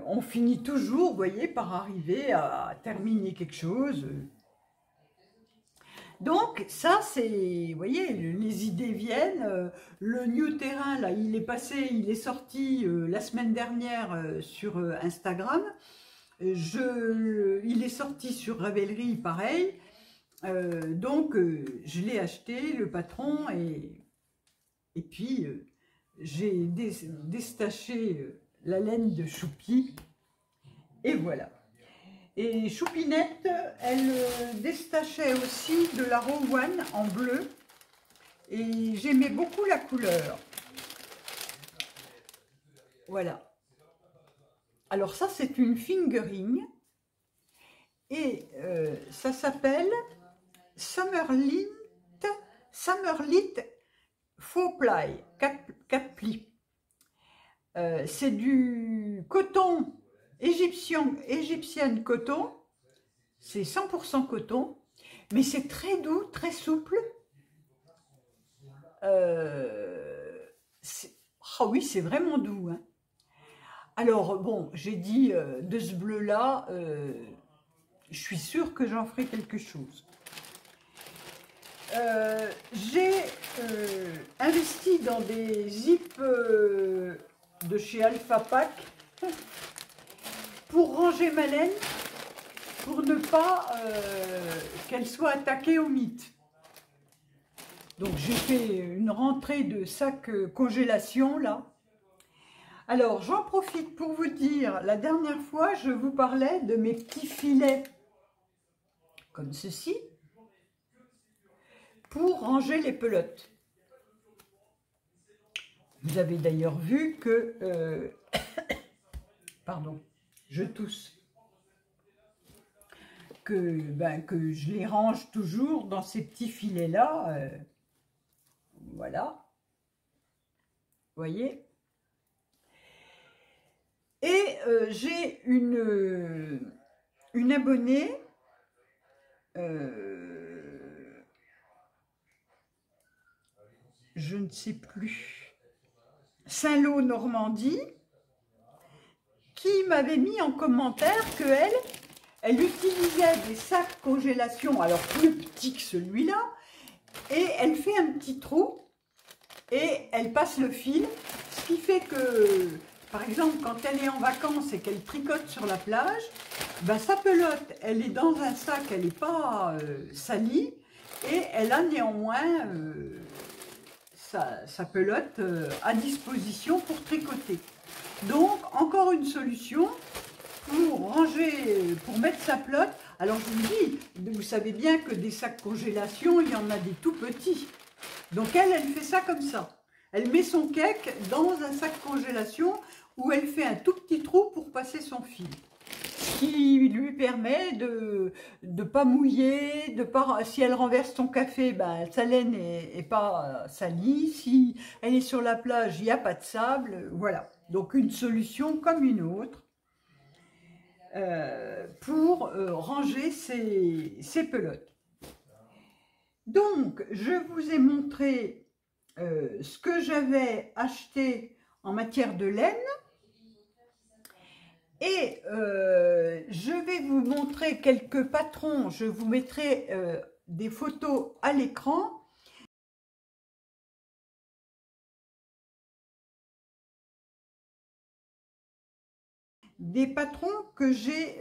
On finit toujours, vous voyez, par arriver à terminer quelque chose. Donc ça, c'est, vous voyez, les idées viennent. Le New Terrain, là, il est sorti la semaine dernière sur Instagram. Il est sorti sur Ravelry, pareil. Donc, je l'ai acheté, le patron, et puis j'ai déstaché la laine de Choupi, et voilà. Et Choupinette, elle déstachait aussi de la Rowan en bleu, et j'aimais beaucoup la couleur. Voilà. Alors ça, c'est une fingering, et ça s'appelle Summerlit Faux Ply, 4 plis. C'est du coton égyptienne coton, c'est 100% coton, mais c'est très doux, très souple. Ah oui, c'est vraiment doux. Hein. Alors bon, j'ai dit de ce bleu-là, je suis sûre que j'en ferai quelque chose. J'ai investi dans des zips de chez Alpha Pack pour ranger ma laine, pour ne pas qu'elle soit attaquée aux mites. Donc j'ai fait une rentrée de sac congélation là. Alors j'en profite pour vous dire, la dernière fois je vous parlais de mes petits filets comme ceci pour ranger les pelotes. Vous avez d'ailleurs vu que pardon, je tousse. Que je les range toujours dans ces petits filets-là. Voilà. Vous voyez. Et j'ai une abonnée je ne sais plus, Saint-Lô, Normandie, qui m'avait mis en commentaire qu'elle, elle utilisait des sacs congélation, alors plus petits que celui-là, et elle fait un petit trou et elle passe le fil, ce qui fait que, par exemple, quand elle est en vacances et qu'elle tricote sur la plage, ben, sa pelote, elle est dans un sac, elle n'est pas salie, et elle a néanmoins sa pelote à disposition pour tricoter. Donc, encore une solution pour ranger, pour mettre sa pelote. Alors, je vous dis, vous savez bien que des sacs congélation, il y en a des tout petits. Donc, elle fait ça comme ça. Elle met son cake dans un sac congélation où elle fait un tout petit trou pour passer son fil. Ce qui lui permet de ne pas mouiller, de pas, si elle renverse son café, ben, sa laine n'est pas salie. Si elle est sur la plage, il n'y a pas de sable. Voilà. Donc, une solution comme une autre pour ranger ses pelotes. Donc, je vous ai montré ce que j'avais acheté en matière de laine. Et je vais vous montrer quelques patrons. Je vous mettrai des photos à l'écran. Des patrons que j'ai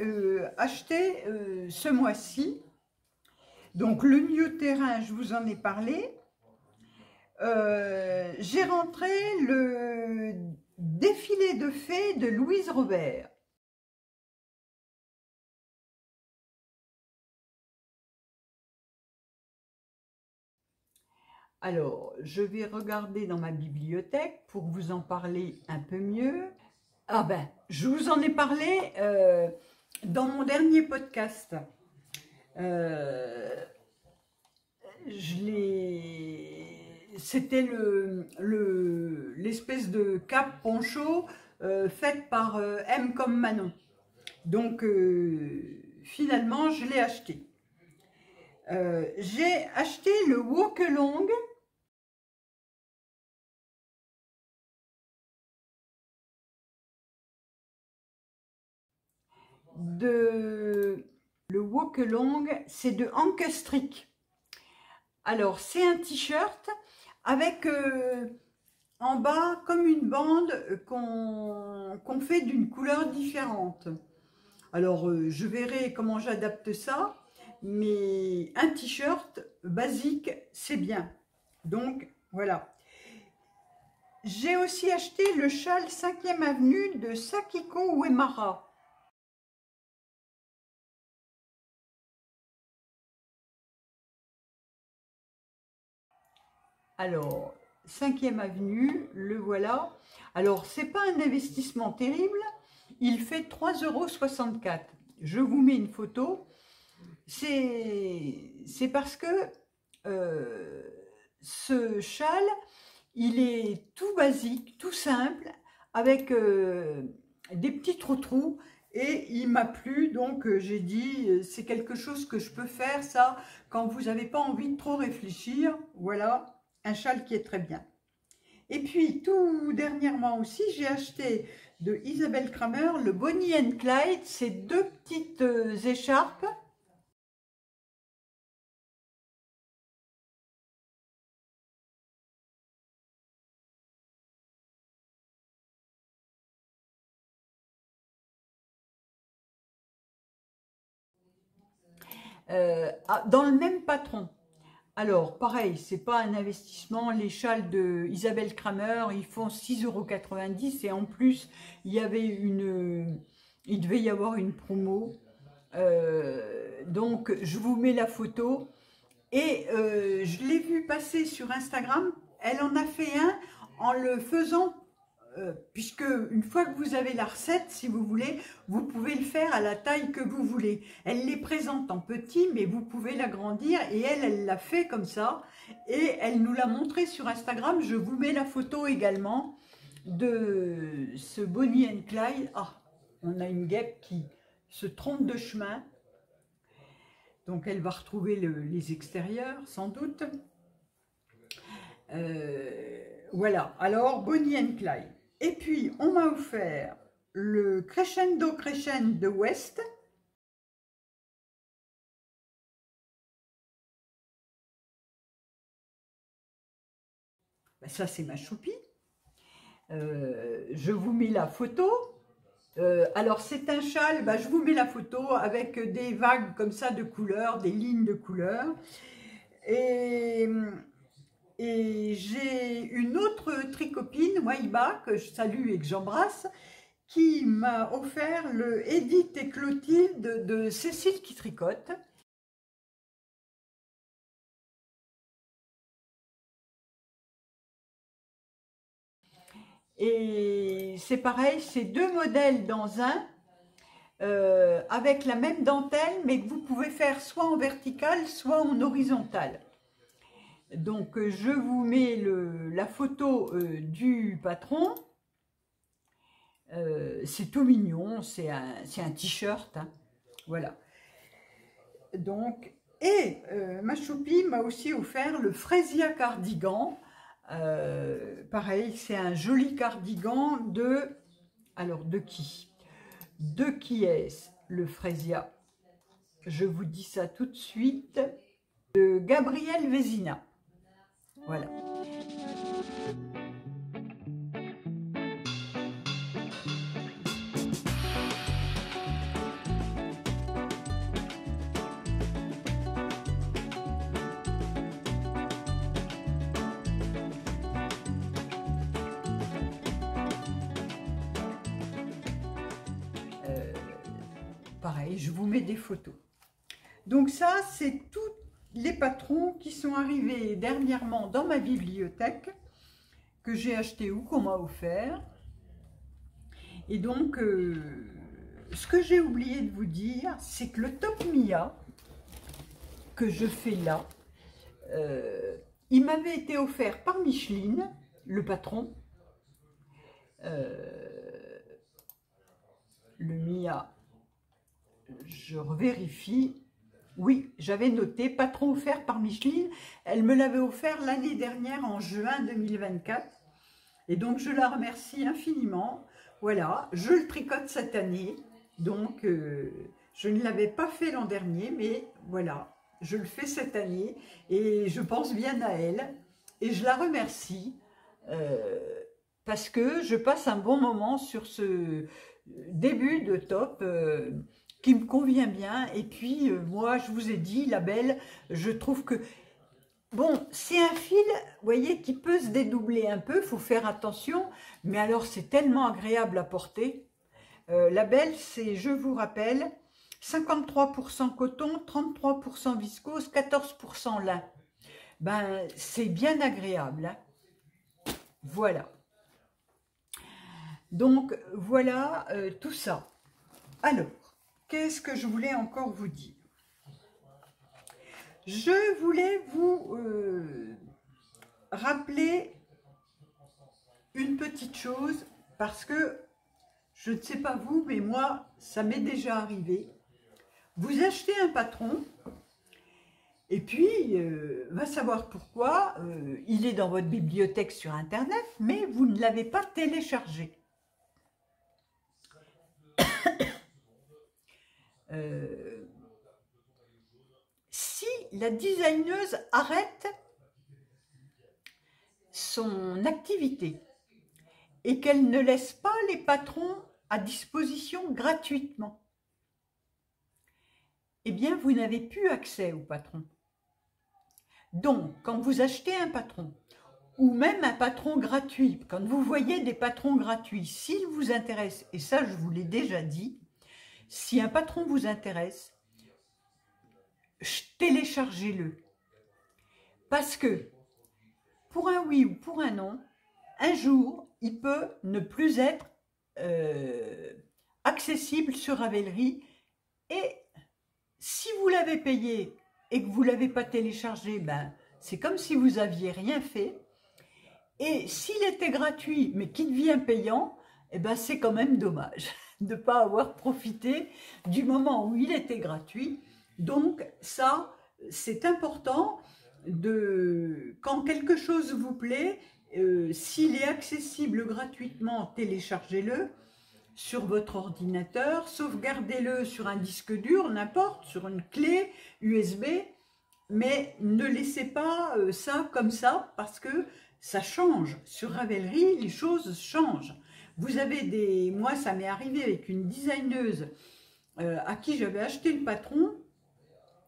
achetés ce mois-ci. Donc, le milieu terrain, je vous en ai parlé. J'ai rentré le défilé de fées de Louise Robert. Alors, je vais regarder dans ma bibliothèque pour vous en parler un peu mieux. Ah ben, je vous en ai parlé dans mon dernier podcast. C'était l'espèce de cape poncho faite par M comme Manon. Donc, finalement, je l'ai acheté. J'ai acheté le Walk Along le Walk Along, c'est de Ankestrick. Alors, c'est un t-shirt avec en bas comme une bande qu'on fait d'une couleur différente. Alors, je verrai comment j'adapte ça, mais un t-shirt basique, c'est bien. Donc, voilà. J'ai aussi acheté le châle 5e avenue de Sakiko Uemara. Alors, 5e avenue, le voilà. Alors, c'est pas un investissement terrible. Il fait 3,64 €. Je vous mets une photo. C'est parce que ce châle, il est tout basique, tout simple, avec des petits trous-trous. Et il m'a plu, donc j'ai dit, c'est quelque chose que je peux faire, ça, quand vous n'avez pas envie de trop réfléchir. Voilà. Un châle qui est très bien. Et puis, tout dernièrement aussi, j'ai acheté de Isabelle Kramer le Bonnie and Clyde, ces deux petites écharpes. Dans le même patron. Alors, pareil, c'est pas un investissement. Les châles de Isabelle Kramer, ils font 6,90 € et en plus, il devait y avoir une promo. Donc, je vous mets la photo. Et je l'ai vu passer sur Instagram. Elle en a fait un en le faisant, puisque une fois que vous avez la recette, si vous voulez, vous pouvez le faire à la taille que vous voulez. Elle les présente en petit, mais vous pouvez l'agrandir. Et elle l'a fait comme ça. Et elle nous l'a montré sur Instagram. Je vous mets la photo également de ce Bonnie and Clyde. Ah, on a une guêpe qui se trompe de chemin. Donc elle va retrouver les extérieurs, sans doute. Voilà, alors Bonnie and Clyde. Et puis, on m'a offert le Crescendo de West. Ben, ça, c'est ma choupie. Je vous mets la photo. Alors, c'est un châle, ben, je vous mets la photo avec des vagues comme ça de couleurs, des lignes de couleurs. Et j'ai une autre tricopine, Waiba, que je salue et que j'embrasse, qui m'a offert le Edith et Clotilde de Cécile qui tricote. Et c'est pareil, c'est 2 modèles dans un, avec la même dentelle, mais que vous pouvez faire soit en vertical, soit en horizontal. Donc, je vous mets la photo du patron. C'est tout mignon, c'est un t-shirt, hein. Voilà. Donc, et ma choupie m'a aussi offert le Fresia cardigan. Pareil, c'est un joli cardigan de... Alors, de qui? De qui est-ce, le Fresia? Je vous dis ça tout de suite. De Gabriel Vézina. Voilà. Pareil, je vous mets des photos. Donc ça, c'est tous les patrons qui sont arrivés dernièrement dans ma bibliothèque, que j'ai acheté ou qu'on m'a offert. Et donc, ce que j'ai oublié de vous dire, c'est que le Top Mia, que je fais là, il m'avait été offert par Micheline, le patron. Le Mia, je revérifie. Oui, j'avais noté, patron offert par Micheline. Elle me l'avait offert l'année dernière, en juin 2024. Et donc, je la remercie infiniment. Voilà, je le tricote cette année. Donc, je ne l'avais pas fait l'an dernier, mais voilà, je le fais cette année. Et je pense bien à elle. Et je la remercie parce que je passe un bon moment sur ce début de top qui me convient bien. Et puis, moi, je vous ai dit, la belle, je trouve que... Bon, c'est un fil, vous voyez, qui peut se dédoubler un peu, il faut faire attention. Mais alors, c'est tellement agréable à porter. La belle, c'est, je vous rappelle, 53% coton, 33% viscose, 14% lin. Ben, c'est bien agréable, hein. Voilà. Donc, voilà tout ça. Alors, qu'est-ce que je voulais encore vous dire? Je voulais vous rappeler une petite chose, parce que je ne sais pas vous, mais moi, ça m'est déjà arrivé. Vous achetez un patron, et puis, va savoir pourquoi, il est dans votre bibliothèque sur Internet, mais vous ne l'avez pas téléchargé. Si la designeuse arrête son activité et qu'elle ne laisse pas les patrons à disposition gratuitement, eh bien, vous n'avez plus accès aux patrons. Donc, quand vous achetez un patron, ou même un patron gratuit, quand vous voyez des patrons gratuits, s'ils vous intéressent, et ça je vous l'ai déjà dit, si un patron vous intéresse, téléchargez-le. Parce que, pour un oui ou pour un non, un jour, il peut ne plus être accessible sur Ravelry. Et si vous l'avez payé et que vous ne l'avez pas téléchargé, ben, c'est comme si vous n'aviez rien fait. Et s'il était gratuit, mais qu'il devient payant, eh ben, c'est quand même dommage de ne pas avoir profité du moment où il était gratuit. Donc ça, c'est important quand quelque chose vous plaît, s'il est accessible gratuitement, téléchargez-le sur votre ordinateur, sauvegardez-le sur un disque dur, n'importe, sur une clé USB, mais ne laissez pas ça comme ça parce que ça change. Sur Ravelry, les choses changent. Vous avez moi, ça m'est arrivé avec une designeuse à qui j'avais acheté le patron,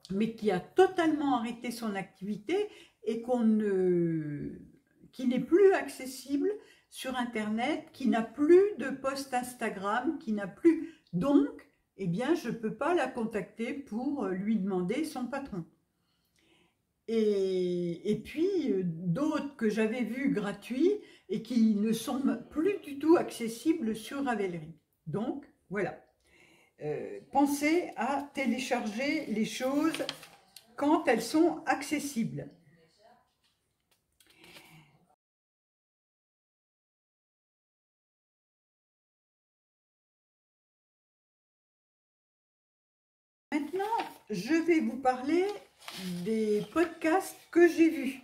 mais qui a totalement arrêté son activité et qui n'est plus accessible sur Internet, qui n'a plus de post Instagram, qui n'a plus... Donc, eh bien, je ne peux pas la contacter pour lui demander son patron. Et puis, d'autres que j'avais vus gratuits et qui ne sont plus du tout accessibles sur Ravelry. Donc, voilà. Pensez à télécharger les choses quand elles sont accessibles. Maintenant, je vais vous parler des podcasts que j'ai vus.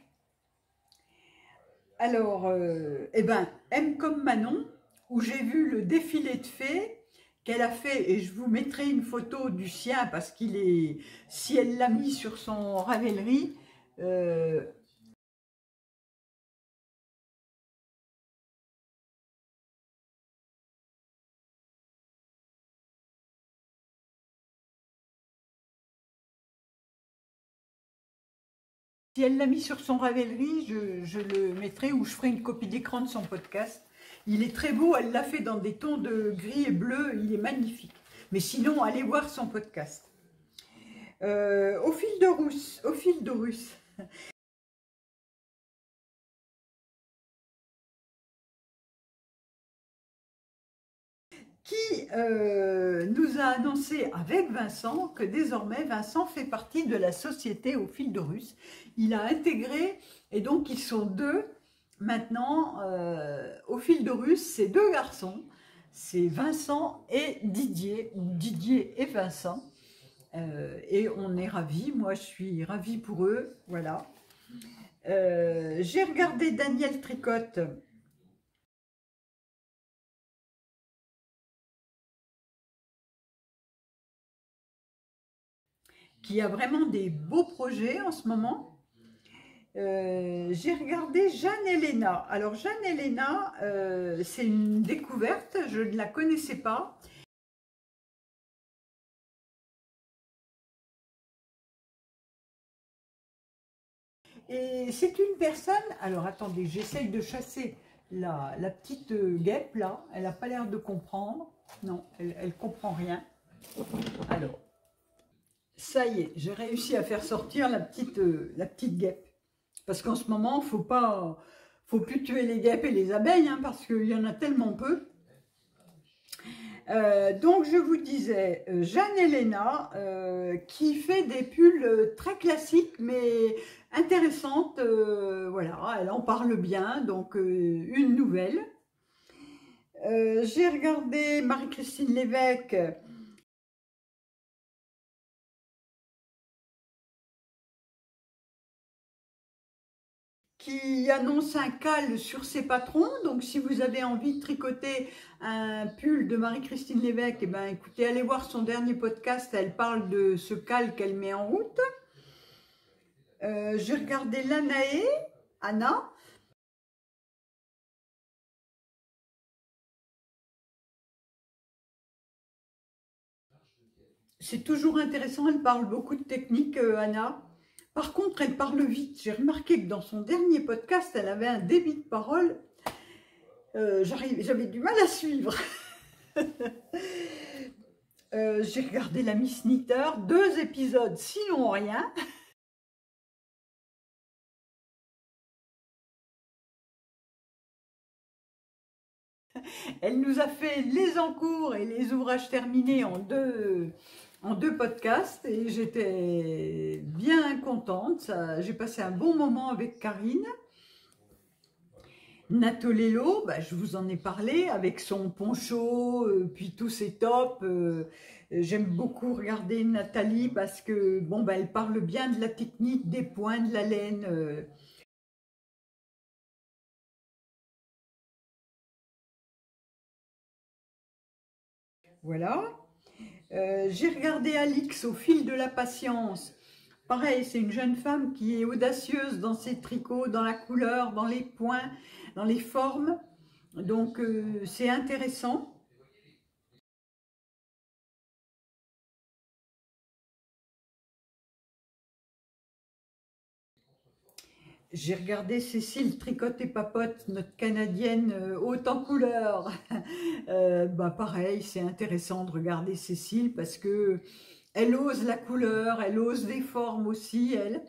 Alors, M comme Manon, où j'ai vu le défilé de fées qu'elle a fait, et je vous mettrai une photo du sien parce qu'il est, si elle l'a mis sur son Ravelry, si elle l'a mis sur son Ravelry, je le mettrai ou je ferai une copie d'écran de son podcast. Il est très beau, elle l'a fait dans des tons de gris et bleu, il est magnifique. Mais sinon, allez voir son podcast. Au fil de Russe. Qui nous a annoncé avec Vincent que désormais Vincent fait partie de la société Au fil de Russe. Il a intégré, et donc ils sont deux maintenant. Au fil de Russe, c'est deux garçons, c'est Vincent et Didier, ou Didier et Vincent. Et on est ravis, moi je suis ravie pour eux, voilà. J'ai regardé Daniel Tricotte, qui a vraiment des beaux projets en ce moment. J'ai regardé Jeanne Héléna. Alors Jeanne Héléna, c'est une découverte, je ne la connaissais pas. Et c'est une personne, alors attendez, j'essaye de chasser la petite guêpe là, elle n'a pas l'air de comprendre. Non, elle ne comprend rien. Alors, ça y est, j'ai réussi à faire sortir la petite guêpe. Parce qu'en ce moment, faut plus tuer les guêpes et les abeilles, hein, parce qu'il y en a tellement peu. Donc je vous disais, Jeanne Héléna, qui fait des pulls très classiques, mais intéressantes. Voilà, elle en parle bien, donc une nouvelle. J'ai regardé Marie-Christine Lévesque, qui annonce un cale sur ses patrons. Donc si vous avez envie de tricoter un pull de Marie-Christine Lévesque, eh ben, écoutez, allez voir son dernier podcast, elle parle de ce cale qu'elle met en route. J'ai regardé Lanae, Anna, c'est toujours intéressant, elle parle beaucoup de techniques, Anna. Par contre, elle parle vite. J'ai remarqué que dans son dernier podcast, elle avait un débit de parole. J'avais du mal à suivre. J'ai regardé la Miss Knitter, 2 épisodes, sinon rien. Elle nous a fait les encours et les ouvrages terminés en deux podcasts et j'étais bien contente. J'ai passé un bon moment avec Karine. Natolello, bah, je vous en ai parlé avec son poncho, puis tous ses tops. J'aime beaucoup regarder Nathalie parce que bon, bah, elle parle bien de la technique, des points, de la laine. Voilà. J'ai regardé Alix au fil de la patience. Pareil, c'est une jeune femme qui est audacieuse dans ses tricots, dans la couleur, dans les points, dans les formes. Donc, c'est intéressant. J'ai regardé Cécile Tricotte et Papote, notre Canadienne haute en couleur. Bah pareil, c'est intéressant de regarder Cécile parce que elle ose la couleur, elle ose des formes aussi, elle.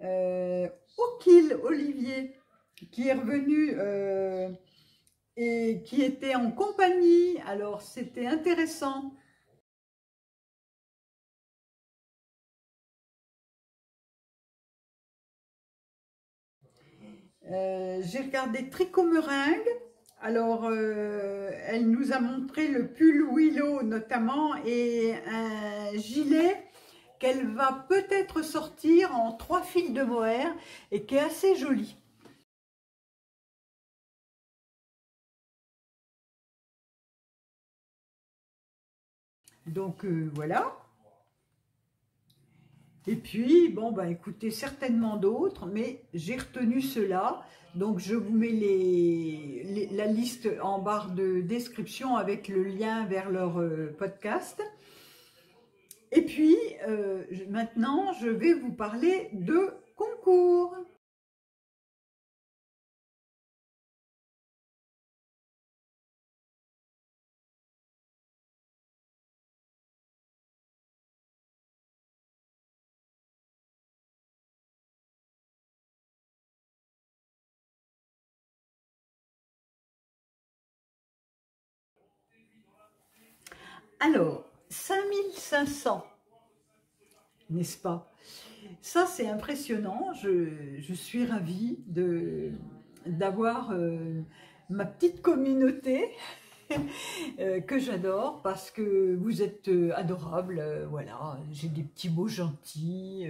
Euh, Okil Olivier, qui est revenu et qui était en compagnie, alors c'était intéressant. J'ai regardé Tricot Meringue. Alors, elle nous a montré le pull Willow notamment et un gilet qu'elle va peut-être sortir en 3 fils de mohair et qui est assez joli. Donc voilà. Et puis, bon, bah écoutez, certainement d'autres, mais j'ai retenu ceux-là. Donc, je vous mets la liste en barre de description avec le lien vers leur podcast. Et puis, maintenant, je vais vous parler de concours. Alors, 5500, n'est-ce pas? Ça, c'est impressionnant. Je suis ravie d'avoir ma petite communauté que j'adore parce que vous êtes adorables. Voilà, j'ai des petits mots gentils,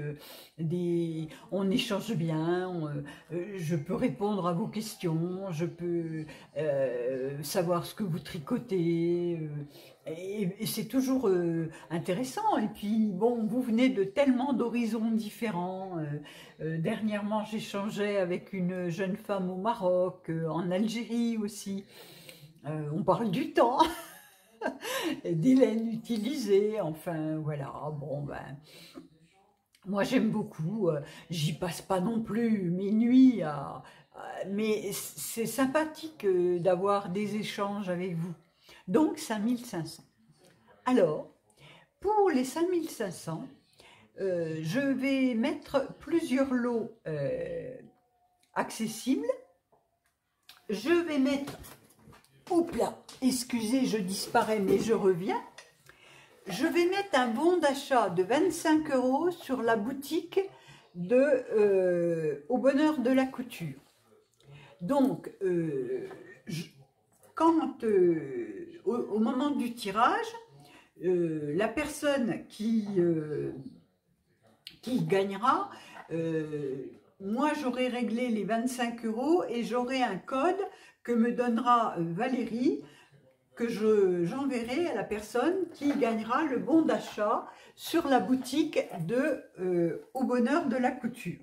on échange bien, je peux répondre à vos questions, je peux savoir ce que vous tricotez. Et c'est toujours intéressant. Et puis, bon, vous venez de tellement d'horizons différents. Dernièrement, j'échangeais avec une jeune femme au Maroc, en Algérie aussi. On parle du temps, des laines utilisées, enfin voilà, bon ben, moi j'aime beaucoup, j'y passe pas non plus mes nuits, mais c'est sympathique d'avoir des échanges avec vous. Donc 5500. Alors, pour les 5500, je vais mettre plusieurs lots accessibles. Je vais mettre, hop là, excusez, je disparais, mais je reviens. Je vais mettre un bon d'achat de 25 € sur la boutique Au Bonheur de la Couture. Donc, quand, au moment du tirage, la personne qui gagnera, moi j'aurai réglé les 25 € et j'aurai un code que me donnera Valérie, que j'enverrai à la personne qui gagnera le bon d'achat sur la boutique Au Bonheur de la Couture.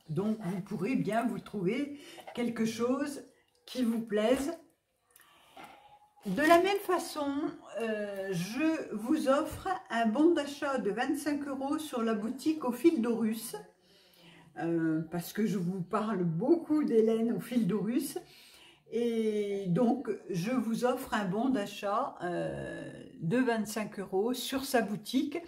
Donc vous pourrez bien vous trouver quelque chose qui vous plaise. De la même façon, je vous offre un bon d'achat de 25 € sur la boutique Au Fil d'Horus, parce que je vous parle beaucoup d'Hélène Au Fil d'Horus. Et donc, je vous offre un bon d'achat de 25 € sur sa boutique.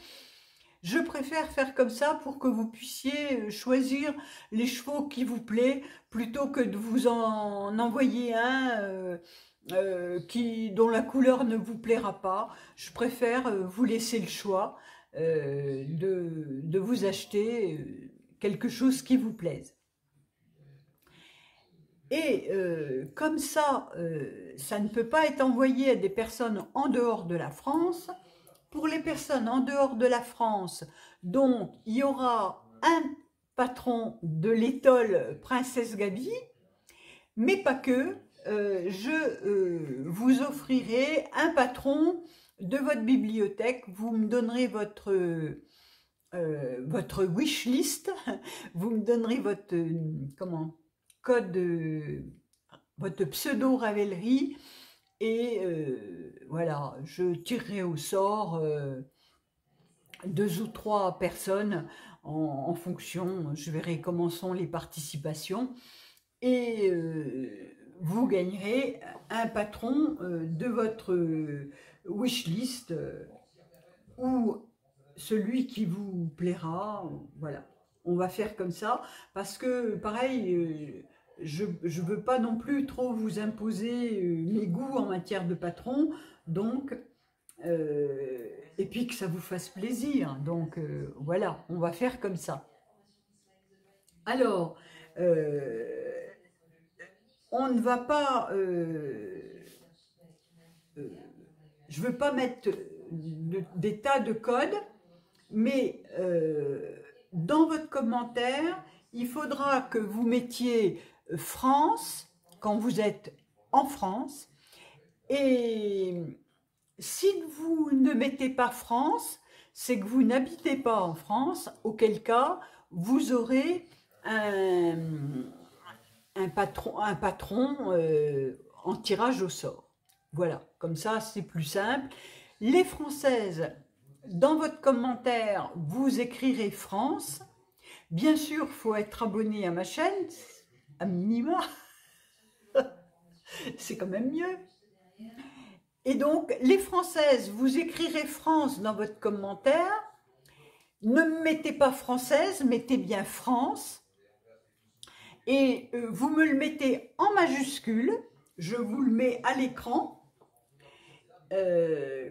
Je préfère faire comme ça pour que vous puissiez choisir les chevaux qui vous plaît, plutôt que de vous en envoyer un dont la couleur ne vous plaira pas. Je préfère vous laisser le choix. de vous acheter quelque chose qui vous plaise. Et comme ça, ça ne peut pas être envoyé à des personnes en dehors de la France. Pour les personnes en dehors de la France, donc il y aura un patron de l'étole Princesse Gaby, mais pas que. Je vous offrirai un patron de votre bibliothèque. Vous me donnerez votre wish list, vous me donnerez votre code, votre pseudo Ravelry, et voilà, je tirerai au sort 2 ou 3 personnes en fonction, je verrai comment sont les participations, et vous gagnerez un patron de votre wishlist ou celui qui vous plaira. Voilà, on va faire comme ça parce que pareil, je ne veux pas non plus trop vous imposer mes goûts en matière de patron, donc et puis que ça vous fasse plaisir, donc voilà, on va faire comme ça. Alors on ne va pas, je ne veux pas mettre des tas de codes, mais dans votre commentaire, il faudra que vous mettiez France quand vous êtes en France, et si vous ne mettez pas France, c'est que vous n'habitez pas en France, auquel cas vous aurez un patron en tirage au sort. Voilà, comme ça c'est plus simple. Les Françaises, dans votre commentaire, vous écrirez France. Bien sûr, il faut être abonné à ma chaîne, à minima. C'est quand même mieux. Et donc, les Françaises, vous écrirez France dans votre commentaire. Ne mettez pas Française, mettez bien France. Et vous me le mettez en majuscule. Je vous le mets à l'écran.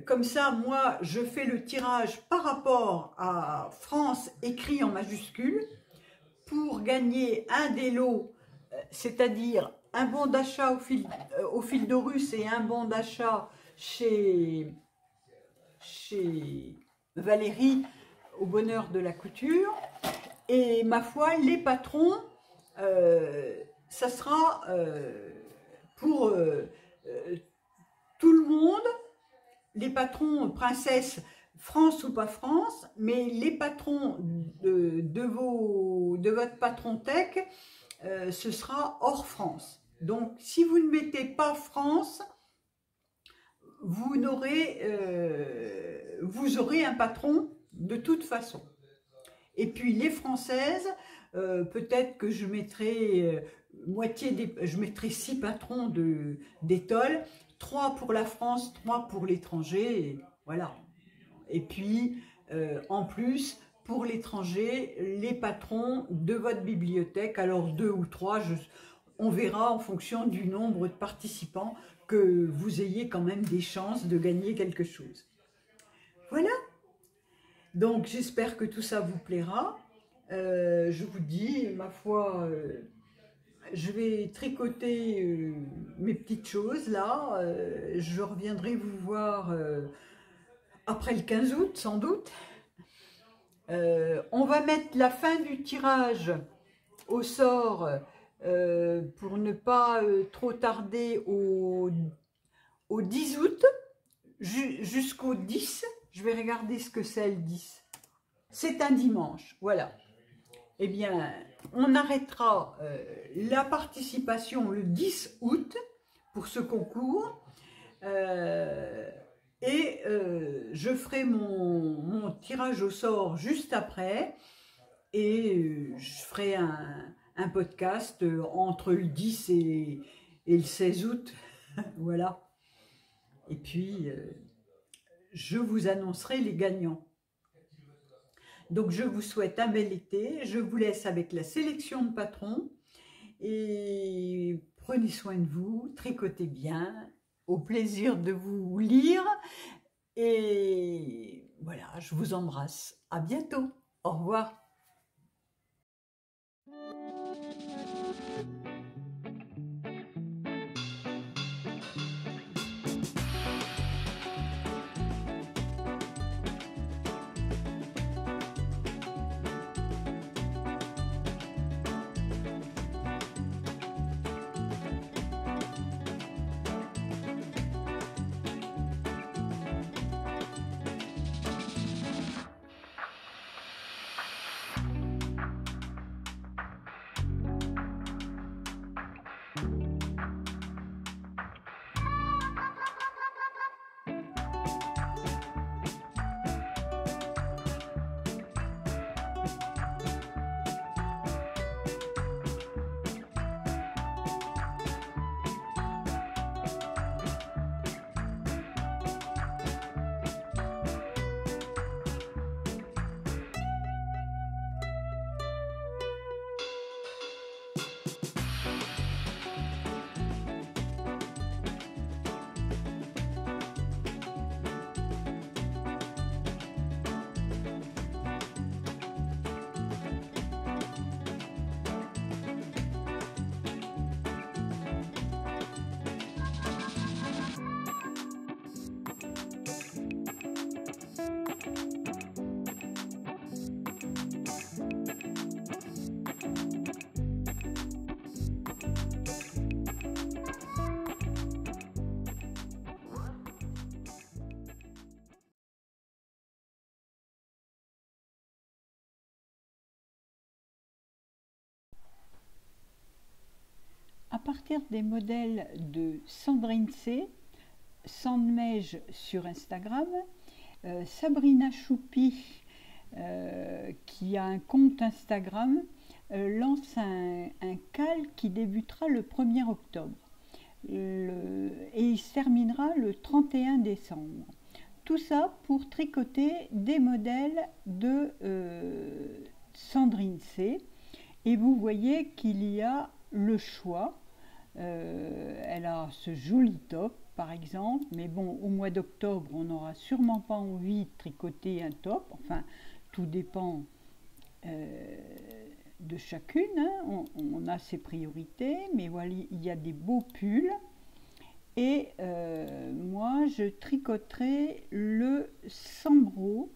Comme ça, moi, je fais le tirage par rapport à France écrit en majuscule pour gagner un des lots, c'est-à-dire un bon d'achat au fil de Russe et un bon d'achat chez Valérie au bonheur de la couture. Et ma foi, les patrons, ça sera pour tout le monde. Les patrons princesse, France ou pas France, mais les patrons de votre patron tech, ce sera hors France. Donc, si vous ne mettez pas France, vous aurez un patron de toute façon. Et puis, les Françaises, peut-être que je mettrai je mettrai 6 patrons d'étole, 3 pour la France, 3 pour l'étranger, voilà. Et puis, en plus, pour l'étranger, les patrons de votre bibliothèque, alors 2 ou 3, on verra en fonction du nombre de participants que vous ayez quand même des chances de gagner quelque chose. Voilà. Donc, j'espère que tout ça vous plaira. Je vous dis, ma foi, je vais tricoter mes petites choses là. Je reviendrai vous voir après le 15 août, sans doute. On va mettre la fin du tirage au sort pour ne pas trop tarder au 10 août, jusqu'au 10. Je vais regarder ce que c'est le 10. C'est un dimanche, voilà. Eh bien, on arrêtera la participation le 10 août pour ce concours. Et je ferai mon tirage au sort juste après. Et je ferai un podcast entre le 10 et le 16 août. Voilà. Et puis, je vous annoncerai les gagnants. Donc, je vous souhaite un bel été. Je vous laisse avec la sélection de patrons. Et prenez soin de vous, tricotez bien. Au plaisir de vous lire. Et Voilà, je vous embrasse. À bientôt. Au revoir. À partir des modèles de Sandrine C, Sandmeige sur Instagram, Sabrina Choupi, qui a un compte Instagram, lance un cal qui débutera le 1er octobre et il se terminera le 31 décembre. Tout ça pour tricoter des modèles de Sandrine C. Et vous voyez qu'il y a le choix. Elle a ce joli top par exemple, mais bon, au mois d'octobre on n'aura sûrement pas envie de tricoter un top, enfin tout dépend de chacune, hein. On a ses priorités, mais voilà, il y a des beaux pulls. Et moi je tricoterai le Sambro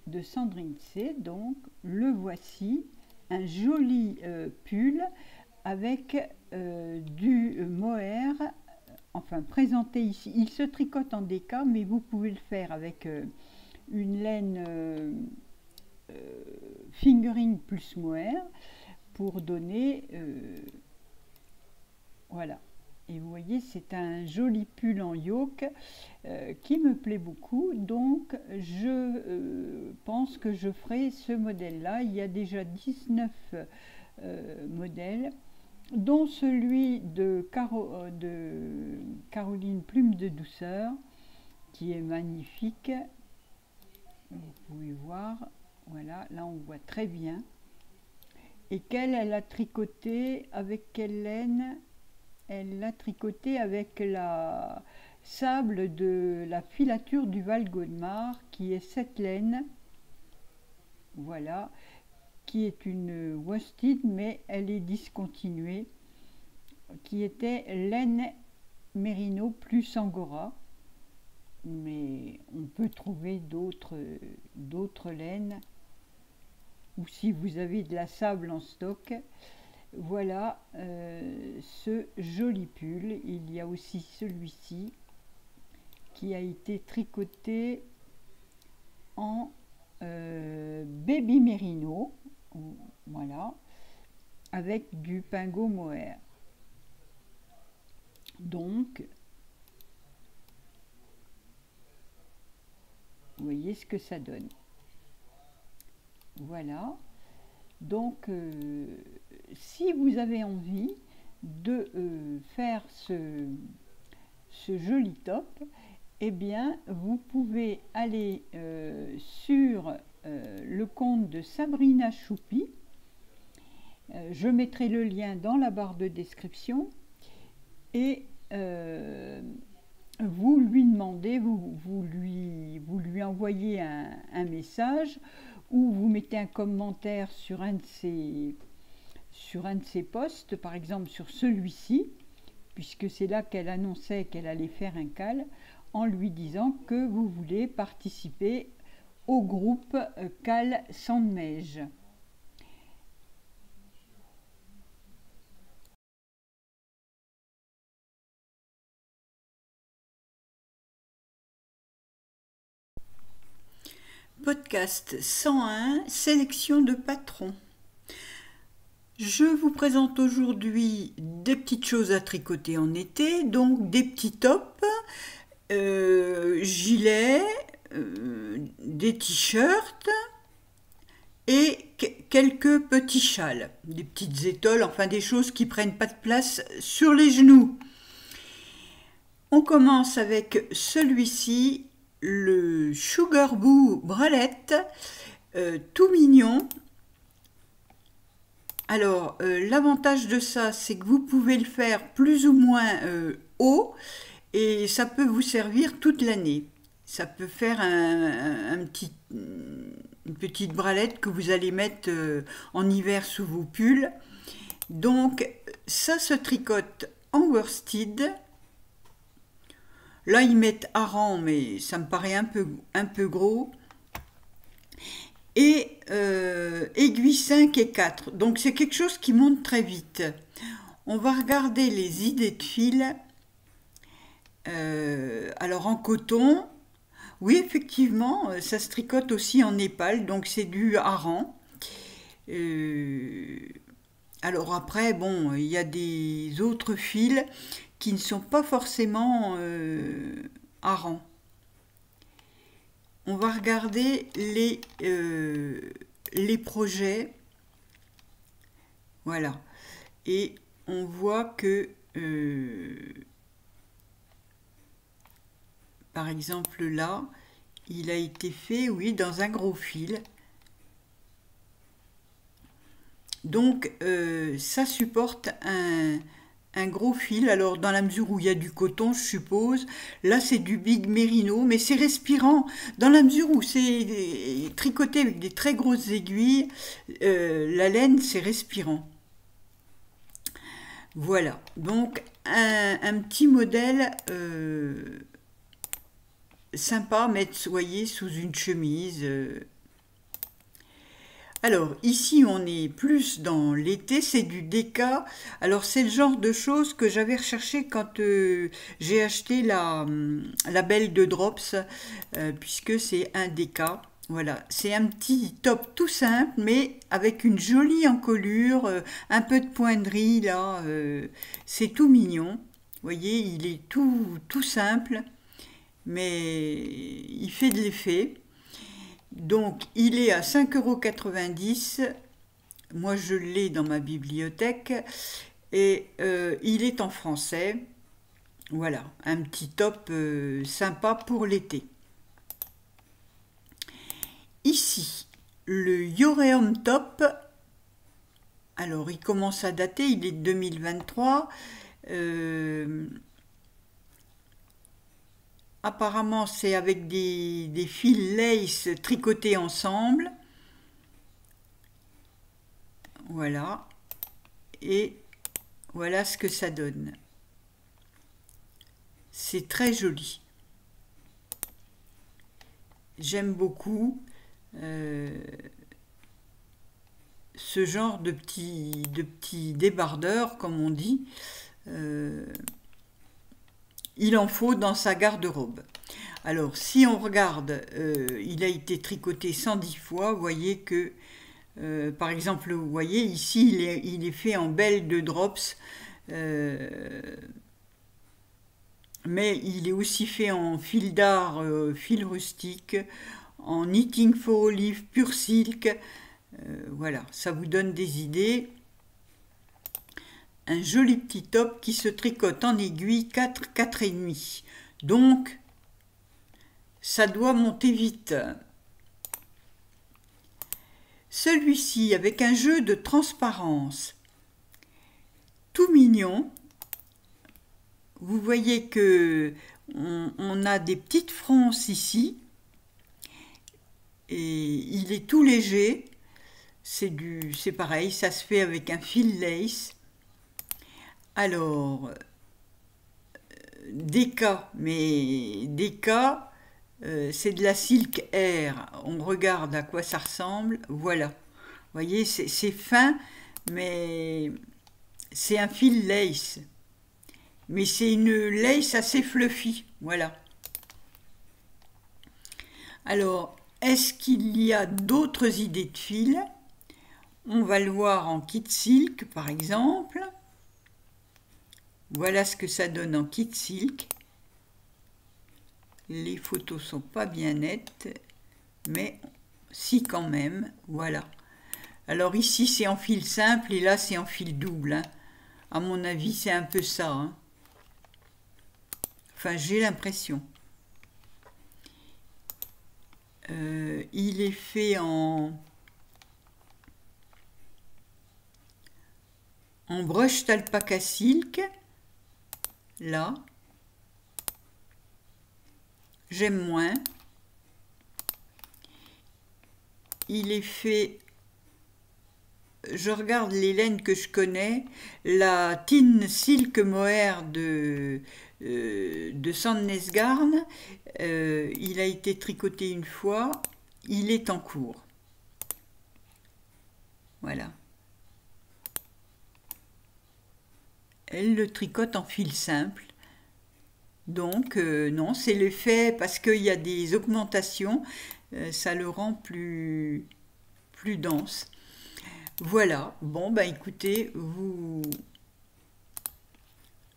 de Sandrine C, donc le voici, un joli pull avec du mohair, enfin présenté ici. Il se tricote en déca, mais vous pouvez le faire avec une laine fingering plus mohair pour donner voilà. Et vous voyez, c'est un joli pull en yoke qui me plaît beaucoup. Donc, je pense que je ferai ce modèle-là. Il y a déjà 19 modèles, dont celui de Caroline Plume de Douceur, qui est magnifique. Vous pouvez voir, voilà, là on voit très bien. Et elle a tricoté avec quelle laine? Elle l'a tricoté avec la sable de la filature du Val-Gaudemar, qui est cette laine, voilà, qui est une worsted, mais elle est discontinuée, qui était laine mérino plus angora, mais on peut trouver d'autres laines, ou si vous avez de la sable en stock. Voilà ce joli pull. Il y a aussi celui-ci qui a été tricoté en baby mérino, voilà, avec du pingo mohair. Donc, vous voyez ce que ça donne. Voilà. Donc, si vous avez envie de faire ce joli top, eh bien, vous pouvez aller sur le compte de Sabrina Choupi. Je mettrai le lien dans la barre de description et vous lui demandez, vous lui envoyer un message ou vous mettez un commentaire sur un de ces posts, par exemple sur celui-ci, puisque c'est là qu'elle annonçait qu'elle allait faire un cal, en lui disant que vous voulez participer au groupe Cal Sandmeige. Podcast 101, sélection de patrons. Je vous présente aujourd'hui des petites choses à tricoter en été, donc des petits tops, gilets, des t-shirts et quelques petits châles, des petites étoiles, enfin des choses qui prennent pas de place sur les genoux. On commence avec celui-ci, le Sugar Boo Bralette, tout mignon. Alors, l'avantage de ça, c'est que vous pouvez le faire plus ou moins haut et ça peut vous servir toute l'année. Ça peut faire une petite bralette que vous allez mettre en hiver sous vos pulls. Donc, ça se tricote en worsted. Là, ils mettent hareng, mais ça me paraît un peu gros. Et aiguilles 5 et 4. Donc c'est quelque chose qui monte très vite. On va regarder les idées de fil. Alors en coton, oui effectivement, ça se tricote aussi en népal, donc c'est du hareng. Alors après, bon, il y a des autres fils qui ne sont pas forcément hareng. On va regarder les projets. Voilà. Et on voit que, par exemple là, il a été fait, oui, dans un gros fil. Donc, ça supporte un gros fil, alors dans la mesure où il y a du coton, je suppose. Là, c'est du Big Merino, mais c'est respirant. Dans la mesure où c'est tricoté avec des très grosses aiguilles, la laine, c'est respirant. Voilà, donc un petit modèle sympa à mettre, voyez, sous une chemise. Alors ici on est plus dans l'été, c'est du déca. Alors c'est le genre de choses que j'avais recherché quand j'ai acheté la belle de Drops, puisque c'est un déca. Voilà, c'est un petit top tout simple, mais avec une jolie encolure, un peu de pointerie là, c'est tout mignon. Vous voyez, il est tout simple, mais il fait de l'effet. Donc, il est à 5,90 €. Moi, je l'ai dans ma bibliothèque. Et il est en français. Voilà, un petit top sympa pour l'été. Ici, le Yoreum Top. Alors, il commence à dater, il est de 2023. Apparemment, c'est avec des fils lace tricotés ensemble. Voilà. Et voilà ce que ça donne. C'est très joli. J'aime beaucoup ce genre de petits débardeurs, comme on dit. Il en faut dans sa garde-robe. Alors, si on regarde, il a été tricoté 110 fois. Vous voyez que, par exemple, vous voyez ici, il est fait en belle de Drops. Mais il est aussi fait en fil d'art, fil rustique, en knitting for olive, pur silk. Voilà, ça vous donne des idées. Un joli petit top qui se tricote en aiguille 4, 4,5. Donc, ça doit monter vite. Celui-ci, avec un jeu de transparence, tout mignon. Vous voyez que on a des petites fronces ici. et il est tout léger. C'est pareil, ça se fait avec un fil lace. Alors, Deka, mais Deka, c'est de la Silk Air. On regarde à quoi ça ressemble. Voilà. Vous voyez, c'est fin, mais c'est un fil lace. Mais c'est une lace assez fluffy. Voilà. Alors, est-ce qu'il y a d'autres idées de fils? On va le voir en kit silk, par exemple. Voilà ce que ça donne en kit silk. Les photos sont pas bien nettes, mais si quand même, voilà. Alors ici c'est en fil simple et là c'est en fil double. Hein. À mon avis c'est un peu ça. Hein. Enfin j'ai l'impression. Il est fait en brushed alpaca silk. Là. J'aime moins. Il est fait, je regarde les laines que je connais, la Thin Silk Mohair de Sandnes Garn, il a été tricoté une fois, il est en cours. Voilà. Elle le tricote en fil simple. Donc, non, c'est l'effet, parce qu'il y a des augmentations, ça le rend plus dense. Voilà, bon, bah écoutez,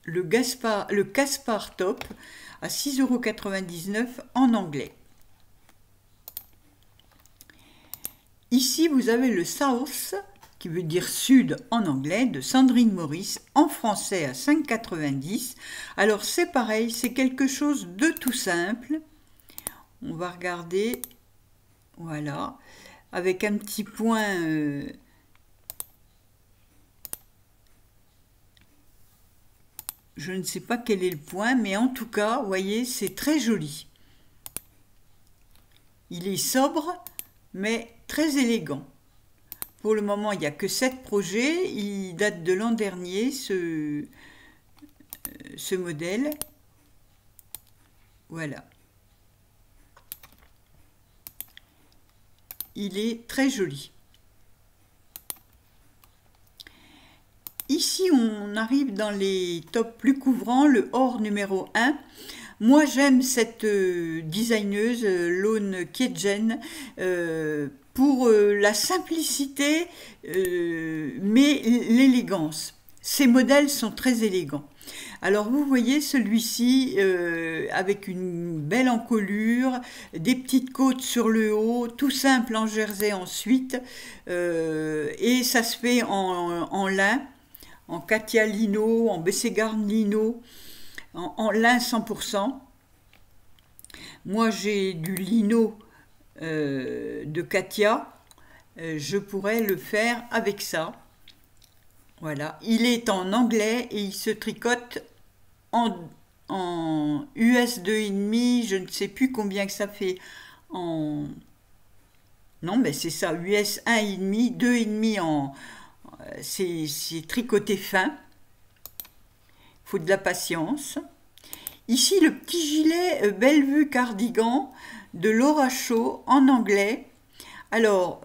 le Caspar Top à 6,99 € en anglais. Ici, vous avez le South, qui veut dire sud en anglais, de Sandrine Maurice, en français à 5,90 €. Alors c'est pareil, c'est quelque chose de tout simple. On va regarder, voilà, avec un petit point je ne sais pas quel est le point, mais en tout cas, vous voyez, c'est très joli. Il est sobre, mais très élégant. Pour le moment, il n'y a que 7 projets. Il date de l'an dernier, ce modèle. Voilà. Il est très joli. Ici, on arrive dans les tops plus couvrants, le Or numéro 1. Moi, j'aime cette designeuse, Lone Kietjen, pour la simplicité, mais l'élégance. Ces modèles sont très élégants. Alors vous voyez celui-ci avec une belle encolure, des petites côtes sur le haut, tout simple en jersey ensuite, et ça se fait en lin, en Katia lino, en Bességarn lino, en lin 100%. Moi j'ai du lino de Katia, je pourrais le faire avec ça. Voilà, il est en anglais et il se tricote en US 2,5, je ne sais plus combien que ça fait en... Non, mais c'est ça, US 1,5, 2,5 en... C'est tricoté fin. Il faut de la patience. Ici, le petit gilet Bellevue Cardigan de Laura Shaw en anglais. Alors,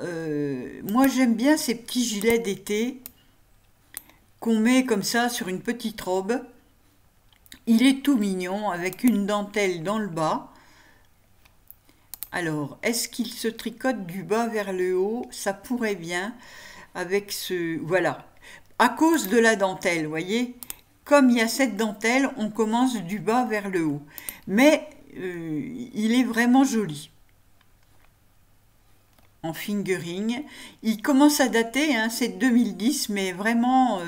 moi j'aime bien ces petits gilets d'été qu'on met comme ça sur une petite robe. Il est tout mignon avec une dentelle dans le bas. Alors, est-ce qu'il se tricote du bas vers le haut? Ça pourrait bien avec ce... Voilà. À cause de la dentelle, vous voyez? Comme il y a cette dentelle, on commence du bas vers le haut. Mais il est vraiment joli. En fingering. Il commence à dater, hein, c'est 2010, mais vraiment,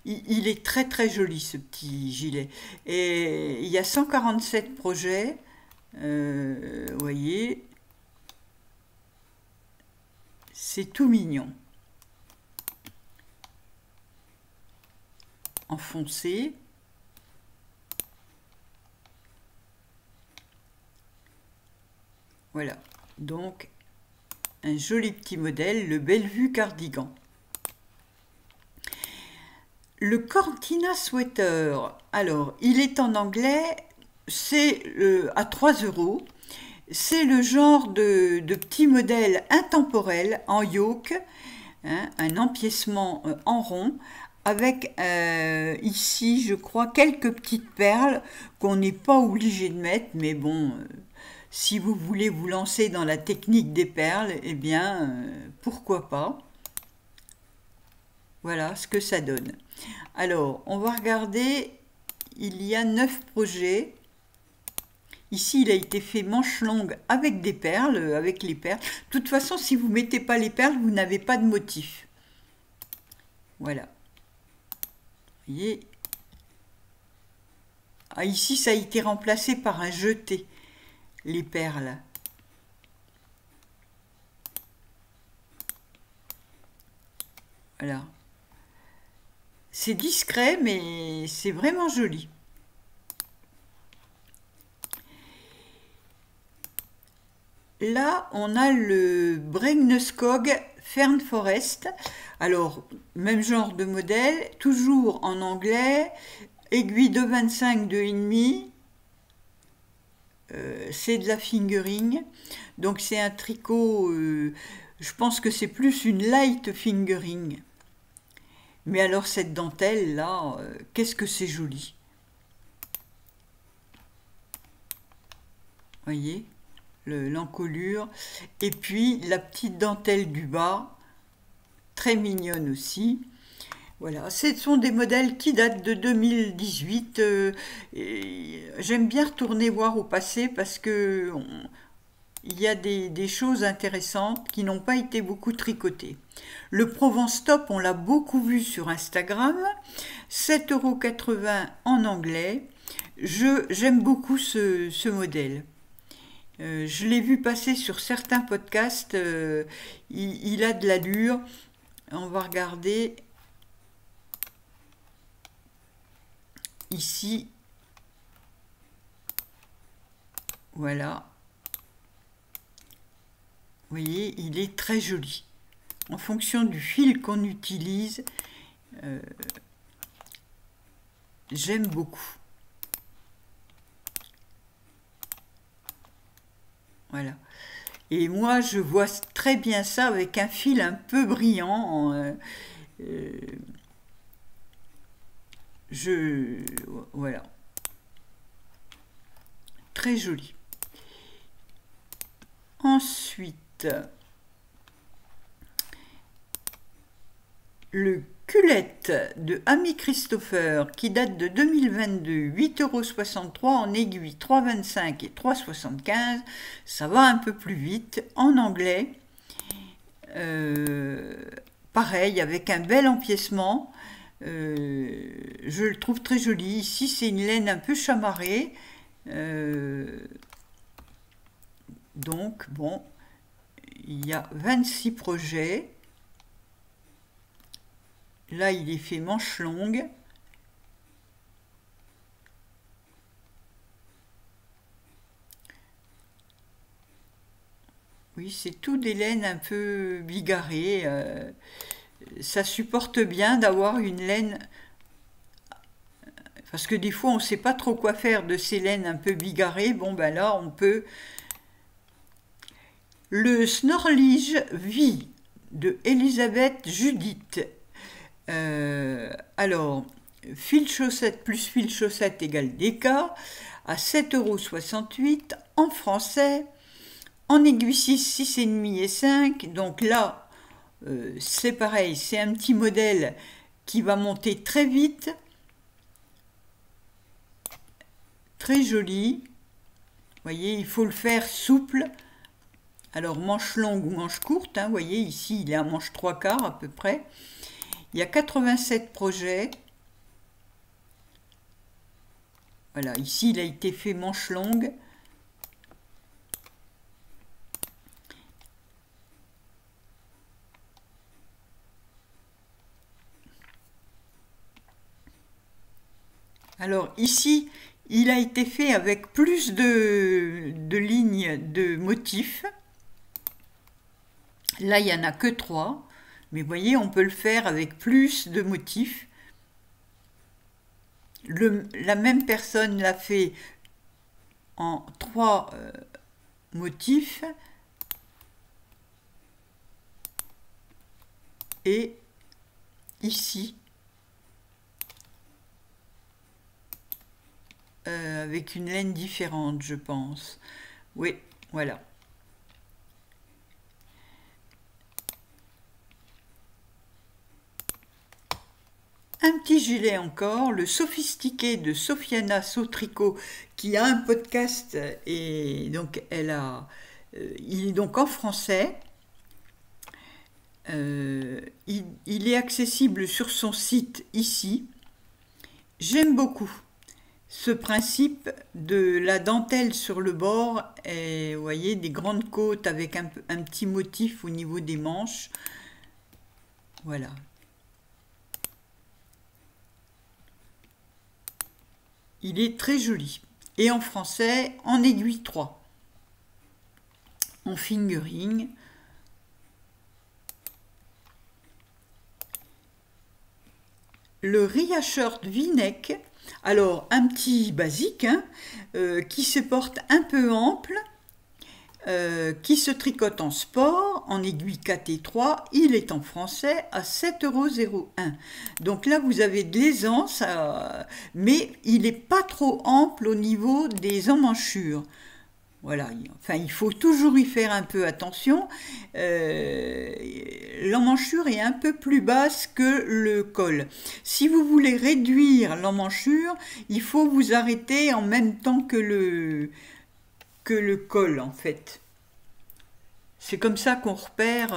il est très très joli ce petit gilet. Et il y a 147 projets, vous voyez, c'est tout mignon. En foncé. Voilà, donc un joli petit modèle, le Bellevue Cardigan. Le Cortina Sweater, alors il est en anglais, c'est à 3 €. C'est le genre de petit modèle intemporel en yoke, hein, un empiècement en rond, avec ici, je crois, quelques petites perles qu'on n'est pas obligé de mettre, mais bon, si vous voulez vous lancer dans la technique des perles, eh bien, pourquoi pas. Voilà ce que ça donne. Alors, on va regarder, il y a 9 projets. Ici, il a été fait manche longue avec des perles, avec les perles. De toute façon, si vous ne mettez pas les perles, vous n'avez pas de motif. Voilà. Vous voyez. Ah, ici, ça a été remplacé par un jeté, les perles. Voilà. C'est discret, mais c'est vraiment joli. Là, on a le Bregnesskog Fern Forest. Alors, même genre de modèle, toujours en anglais, aiguille de 25, 2,5. C'est de la fingering. Donc, c'est un tricot, je pense que c'est plus une light fingering. Mais alors, cette dentelle-là, qu'est-ce que c'est joli. Voyez ? L'encolure, et puis la petite dentelle du bas, très mignonne aussi. Voilà, ce sont des modèles qui datent de 2018. J'aime bien retourner voir au passé parce que il y a des choses intéressantes qui n'ont pas été beaucoup tricotées. Le Provence Top, on l'a beaucoup vu sur Instagram, 7,80 € en anglais. J'aime beaucoup ce modèle. Je l'ai vu passer sur certains podcasts, il a de l'allure. On va regarder ici. Voilà. Vous voyez, il est très joli. En fonction du fil qu'on utilise, j'aime beaucoup. Voilà. Et moi, je vois très bien ça avec un fil un peu brillant. Voilà. Très joli. Ensuite, le Culette de Amy Christopher qui date de 2022, 8,63 € en aiguille 3,25 et 3,75. Ça va un peu plus vite en anglais. Pareil, avec un bel empiècement. Je le trouve très joli. Ici, c'est une laine un peu chamarrée. Donc, bon, il y a 26 projets. Là, il est fait manche longue. Oui, c'est tout des laines un peu bigarrées. Ça supporte bien d'avoir une laine. Parce que des fois, on ne sait pas trop quoi faire de ces laines un peu bigarrées. Bon, ben là, on peut. Le Snorlige Vie de Elisabeth Judith. Alors, fil chaussette plus fil chaussette égale DK à 7,68 € en français, en aiguille 6, 6,5 et 5. Donc là, c'est pareil, c'est un petit modèle qui va monter très vite, très joli. Vous voyez, il faut le faire souple. Alors, manche longue ou manche courte, hein, vous voyez, ici, il est à manche 3/4 à peu près. Il y a 87 projets. Voilà, ici, il a été fait manche longue. Alors, ici, il a été fait avec plus de lignes de motifs. Là, il n'y en a que 3, mais vous voyez, on peut le faire avec plus de motifs. La même personne l'a fait en 3 motifs et ici avec une laine différente, je pense. Oui, voilà. Un petit gilet encore, le sophistiqué de Sofiana Sautricot, qui a un podcast et donc il est donc en français. Il est accessible sur son site ici. J'aime beaucoup ce principe de la dentelle sur le bord et vous voyez des grandes côtes avec un petit motif au niveau des manches. Voilà. Il est très joli. Et en français, en aiguille 3. En fingering. Le Ria Shirt V-neck, alors un petit basique, hein, qui se porte un peu ample, qui se tricote en sport, en aiguille 4 et 3, il est en français à 7,01 €. Donc là, vous avez de l'aisance, mais il n'est pas trop ample au niveau des emmanchures. Voilà, enfin, il faut toujours y faire un peu attention. L'emmanchure est un peu plus basse que le col. Si vous voulez réduire l'emmanchure, il faut vous arrêter en même temps que le col, en fait. C'est comme ça qu'on repère.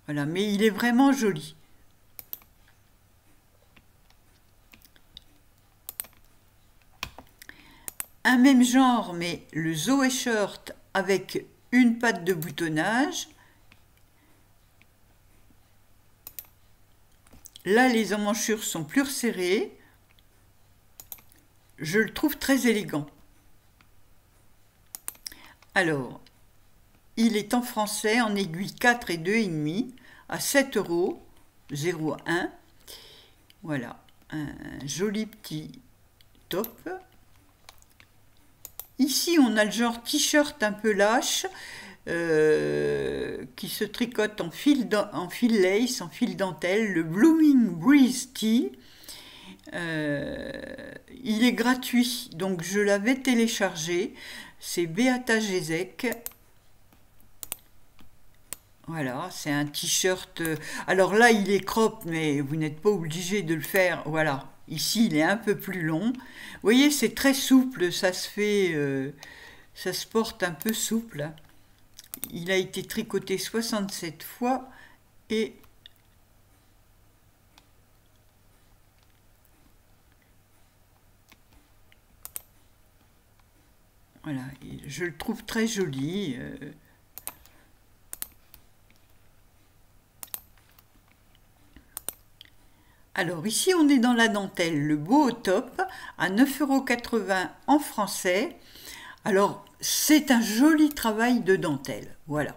Voilà, mais il est vraiment joli. Un même genre, mais le Zoé Shirt avec une patte de boutonnage. Là, les emmanchures sont plus resserrées. Je le trouve très élégant. Alors, il est en français en aiguille 4 et 2,5 à 7,01 €. Voilà, un joli petit top. Ici, on a le genre t-shirt un peu lâche qui se tricote en fil lace, en fil dentelle, le Blooming Breeze Tee. Il est gratuit, donc je l'avais téléchargé. C'est Beata Gézek. Voilà, c'est un t-shirt. Alors là, il est crop, mais vous n'êtes pas obligé de le faire. Voilà. Ici, il est un peu plus long. Vous voyez, c'est très souple, ça se porte un peu souple. Il a été tricoté 67 fois et voilà, je le trouve très joli. Alors ici on est dans la dentelle, le beau top à 9,80 € en français. Alors c'est un joli travail de dentelle, voilà.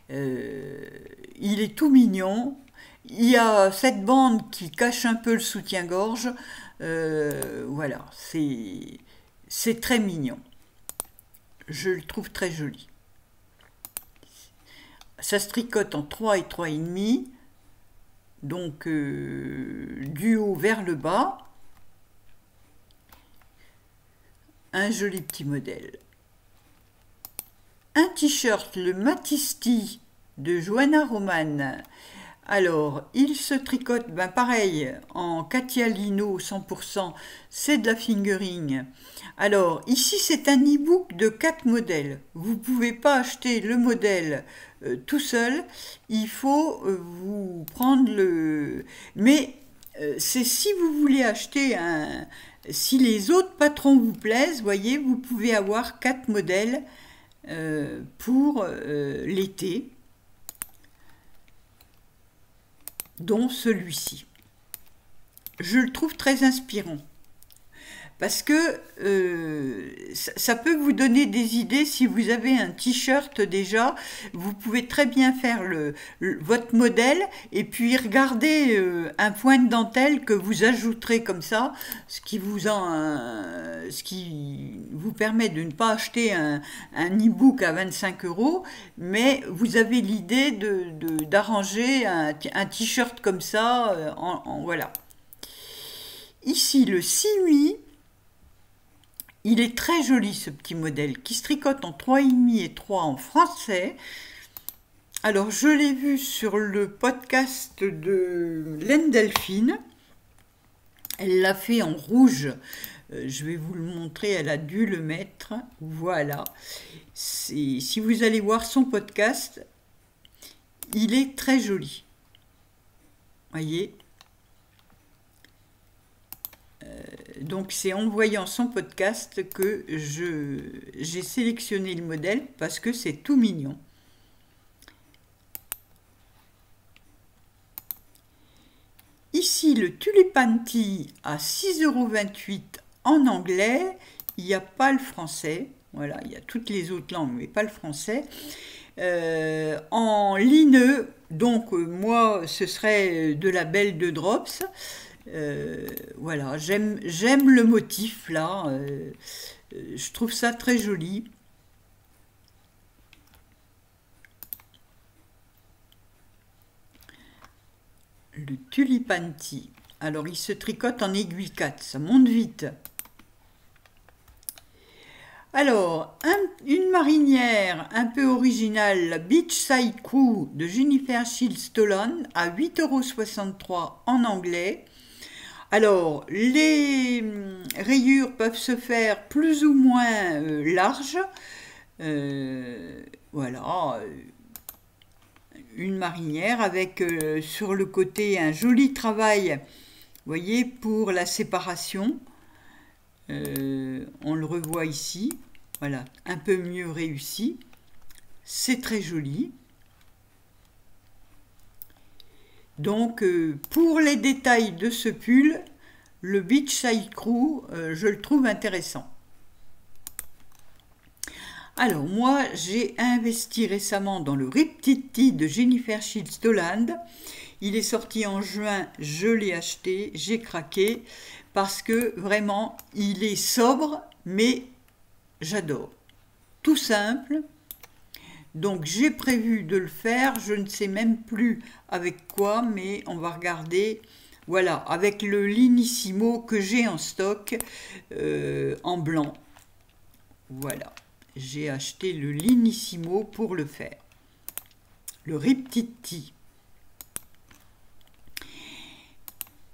Il est tout mignon. Il y a cette bande qui cache un peu le soutien-gorge. Voilà, c'est très mignon. Je le trouve très joli. Ça se tricote en 3 et 3,5. Donc du haut vers le bas, un joli petit modèle. Un t-shirt, le Matisti de Joanna Roman. Alors, il se tricote, pareil, en Katia Lino 100%, c'est de la fingering. Alors, ici, c'est un e-book de 4 modèles. Vous ne pouvez pas acheter le modèle tout seul, il faut vous prendre le... Mais c'est si vous voulez acheter un... Si les autres patrons vous plaisent, voyez, vous pouvez avoir 4 modèles pour l'été, dont celui-ci. Je le trouve très inspirant. parce que ça peut vous donner des idées. Si vous avez un t-shirt déjà, vous pouvez très bien faire votre modèle et puis regarder un point de dentelle que vous ajouterez comme ça, ce qui vous permet de ne pas acheter un e-book à 25 €, mais vous avez l'idée d'arranger un t-shirt comme ça, voilà. Ici, le Simi, il est très joli ce petit modèle qui se tricote en 3,5 et 3 en français. Alors, je l'ai vu sur le podcast de Laine Delphine. Elle l'a fait en rouge. Je vais vous le montrer, elle a dû le mettre. Voilà. Si vous allez voir son podcast, il est très joli. Voyez. Donc c'est en voyant son podcast que j'ai sélectionné le modèle parce que c'est tout mignon. Ici, le Tulipan Tea à 6,28 € en anglais. Il n'y a pas le français. Voilà, il y a toutes les autres langues, mais pas le français. En lineux, donc moi, ce serait de la Belle de Drops. Voilà, j'aime le motif là. Je trouve ça très joli. Le Tulipan Tea. Alors, il se tricote en aiguille 4, ça monte vite. Alors, une marinière un peu originale, la Beachside Crew de Jennifer Shields Tolan à 8,63 € en anglais. Alors, les rayures peuvent se faire plus ou moins larges. Voilà, une marinière avec sur le côté un joli travail, vous voyez, pour la séparation. On le revoit ici, voilà, un peu mieux réussi. C'est très joli. Donc, pour les détails de ce pull, le Beachside Crew, je le trouve intéressant. Alors, moi, j'ai investi récemment dans le Riptide Tea de Jennifer Shields Toland. Il est sorti en juin, je l'ai acheté, j'ai craqué, parce que vraiment, il est sobre, mais j'adore. Tout simple. Donc j'ai prévu de le faire, je ne sais même plus avec quoi, mais on va regarder. Voilà, avec le Linissimo que j'ai en stock en blanc. Voilà, j'ai acheté le Linissimo pour le faire. Le Riptide Tea.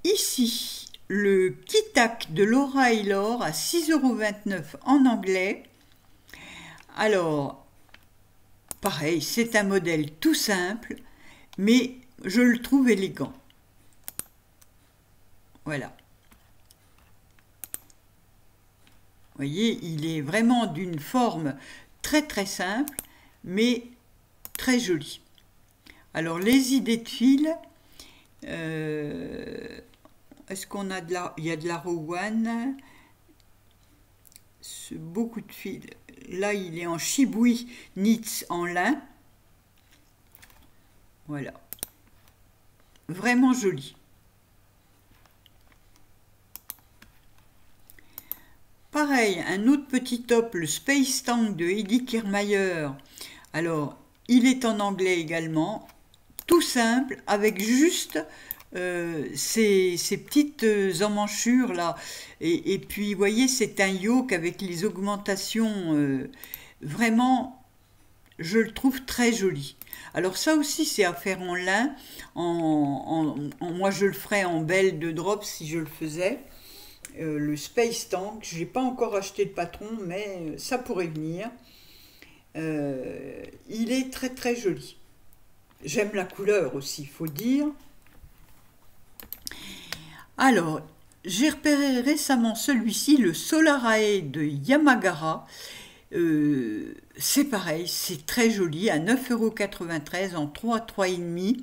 Ici, le Kitak de Laura Taylor à 6,29 € en anglais. Alors, pareil, c'est un modèle tout simple, mais je le trouve élégant. Voilà. Vous voyez, il est vraiment d'une forme très très simple, mais très jolie. Alors, les idées de fil, est-ce qu'on a il y a de la Rowan, beaucoup de fils. Là, il est en Shibui Knits en lin. Voilà. Vraiment joli. Pareil, un autre petit top, le Space Tank de Heidi Kirrmaier. Alors, il est en anglais également. Tout simple, avec juste ces petites emmanchures là. Et puis, vous voyez, c'est un yoke avec les augmentations. Vraiment, je le trouve très joli. Alors ça aussi, c'est à faire en lin. Moi, je le ferais en Belle de Drops si je le faisais. Le Space Tank, je n'ai pas encore acheté le patron, mais ça pourrait venir. Il est très très joli. J'aime la couleur aussi, il faut dire. Alors, j'ai repéré récemment celui-ci, le Solarae de Yamagara. C'est pareil, c'est très joli, à 9,93 € en 3,5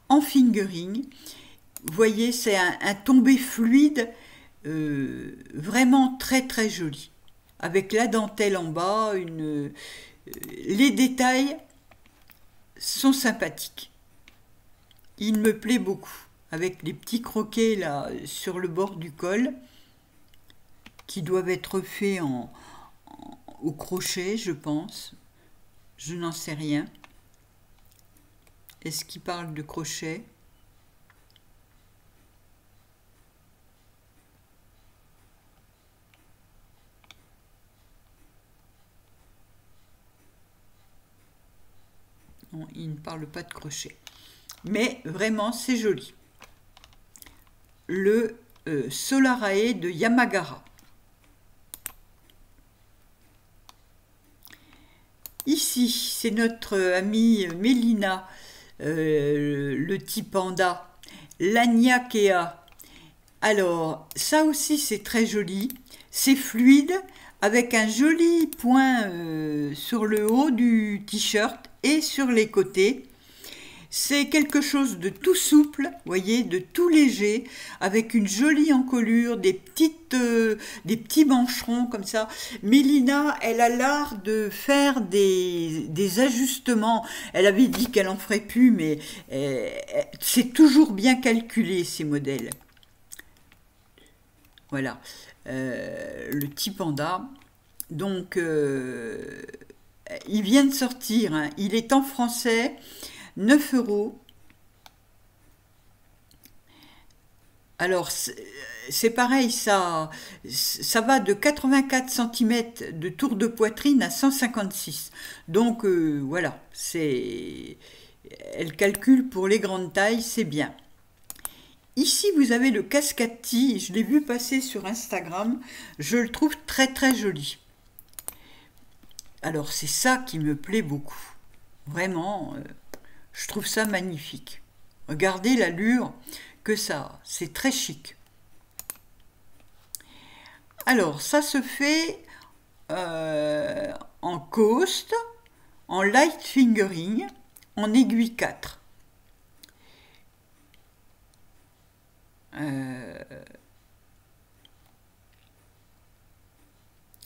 en fingering. Vous voyez, c'est un tombé fluide. vraiment très très joli. Avec la dentelle en bas, les détails sont sympathiques. Il me plaît beaucoup. Avec les petits croquets là sur le bord du col qui doivent être faits au crochet, je pense. Je n'en sais rien. Est-ce qu'il parle de crochet? Non, il ne parle pas de crochet. Mais vraiment, c'est joli. Le Solarae de Yamagara. Ici, c'est notre amie Mélina, le petit panda, l'Agnakea. Alors, ça aussi, c'est très joli. C'est fluide, avec un joli point sur le haut du t-shirt et sur les côtés. C'est quelque chose de tout souple, voyez, de tout léger, avec une jolie encolure, des petits mancherons comme ça. Mélina, elle a l'art de faire des ajustements. Elle avait dit qu'elle en ferait plus, mais c'est toujours bien calculé, ces modèles. Voilà, le petit panda. Donc, il vient de sortir, hein. Il est en français. 9 €. Alors, c'est pareil, ça va de 84 cm de tour de poitrine à 156. Donc, voilà, elle calcule pour les grandes tailles, c'est bien. Ici, vous avez le Cascati, je l'ai vu passer sur Instagram, je le trouve très très joli. Alors, c'est ça qui me plaît beaucoup. Vraiment... je trouve ça magnifique. Regardez l'allure que ça a. C'est très chic. Alors, ça se fait en coast, en light fingering, en aiguille 4.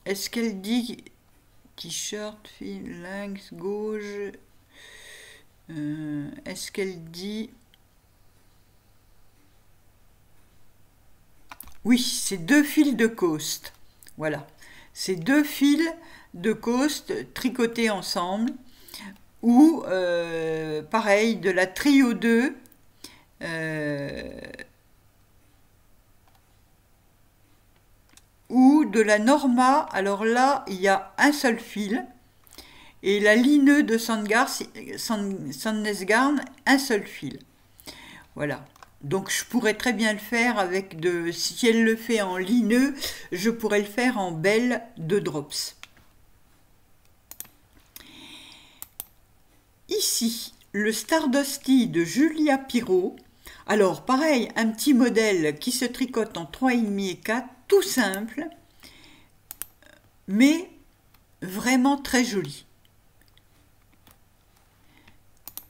Est-ce qu'elle dit t-shirt, fil, lynx, gauche? Est-ce qu'elle dit... Oui, c'est 2 fils de coast. Voilà. C'est 2 fils de coast tricotés ensemble. Ou, pareil, de la Trio 2. Ou de la Norma. Alors là, il y a un seul fil. Et la lineux de Sandnesgarn, un seul fil. Voilà. Donc je pourrais très bien le faire avec si elle le fait en lineux, je pourrais le faire en belle de drops. Ici, le Stardusty de Julia Pirot. Alors pareil, un petit modèle qui se tricote en 3,5 et 4, tout simple, mais vraiment très joli.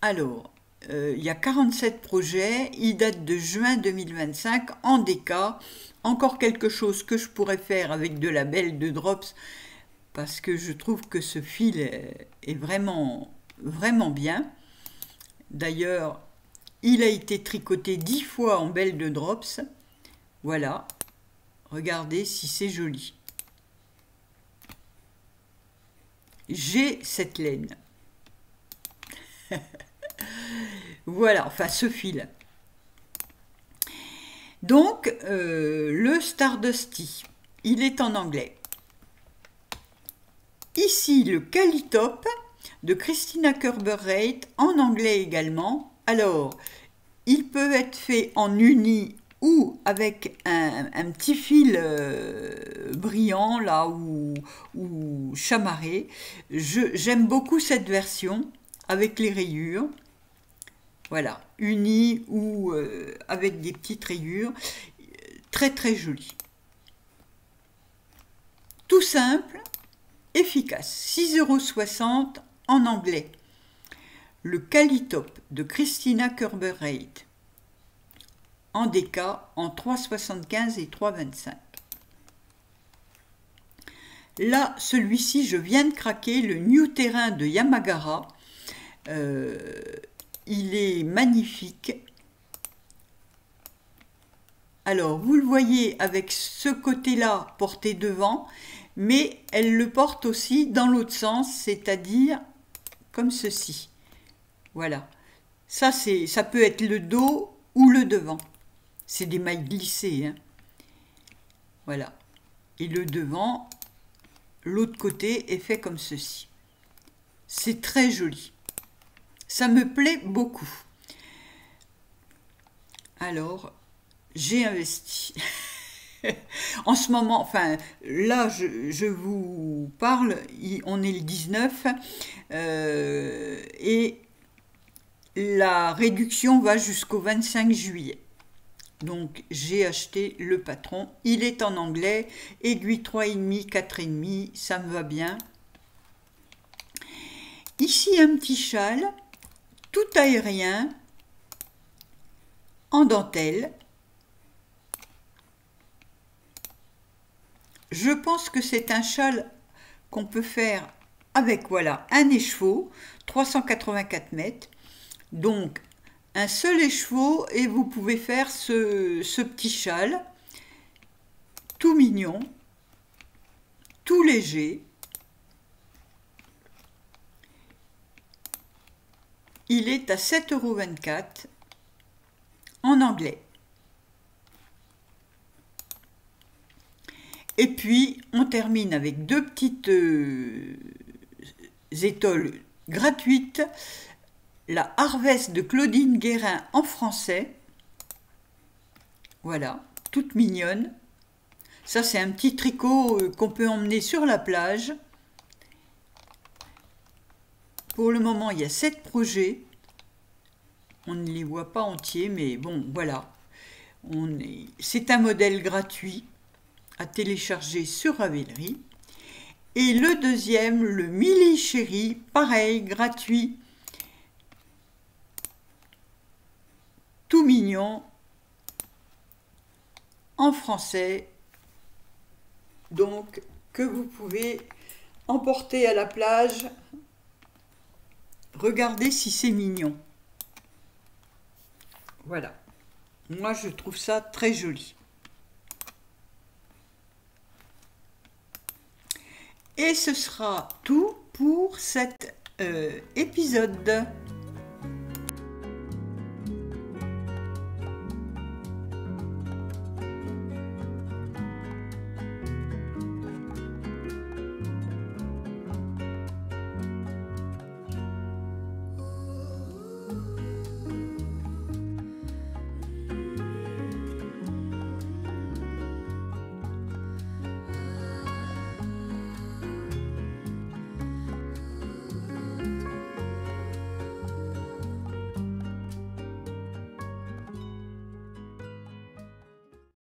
Alors, il y a 47 projets, ils datent de juin 2025 en DK. Encore quelque chose que je pourrais faire avec de la belle de drops parce que je trouve que ce fil est vraiment, vraiment bien. D'ailleurs, il a été tricoté 10 fois en belle de drops. Voilà, regardez si c'est joli. J'ai cette laine. Voilà, enfin ce fil. Donc, le Stardusty, il est en anglais. Ici, le Calitop de Christina Kerber-Reid, en anglais également. Alors, il peut être fait en uni ou avec un petit fil brillant là ou chamarré. J'aime beaucoup cette version avec les rayures. Voilà, uni ou avec des petites rayures, très très joli. Tout simple, efficace, 6,60 € en anglais. Le Calitop de Christina Kerber-Reid. en DK en 3,75 et 3,25. Là, celui-ci, je viens de craquer, le New Terrain de Yamagara. Il est magnifique. Alors, vous le voyez avec ce côté-là porté devant, mais elle le porte aussi dans l'autre sens, c'est-à-dire comme ceci. Voilà. Ça peut être le dos ou le devant. C'est des mailles glissées, hein. Voilà. Et le devant, l'autre côté est fait comme ceci. C'est très joli. Ça me plaît beaucoup. Alors, j'ai investi. En ce moment, enfin, là, je vous parle, on est le 19, et la réduction va jusqu'au 25 juillet. Donc, j'ai acheté le patron. Il est en anglais, aiguille 3,5, 4,5, ça me va bien. Ici, un petit châle, tout aérien, en dentelle. Je pense que c'est un châle qu'on peut faire avec, voilà, un écheveau, 384 mètres. Donc, un seul écheveau et vous pouvez faire ce petit châle, tout mignon, tout léger. Il est à 7,24 € en anglais. Et puis, on termine avec deux petites étoiles gratuites. La Harvest de Claudine Guérin en français. Voilà, toute mignonne. Ça, c'est un petit tricot qu'on peut emmener sur la plage. Pour le moment, il y a 7 projets. On ne les voit pas entiers, mais bon, voilà. C'est un modèle gratuit à télécharger sur Ravelry. Et le deuxième, le Milly Chéri, pareil, gratuit. Tout mignon, en français. Donc, que vous pouvez emporter à la plage. Regardez si c'est mignon. Voilà. Moi, je trouve ça très joli. Et ce sera tout pour cet épisode.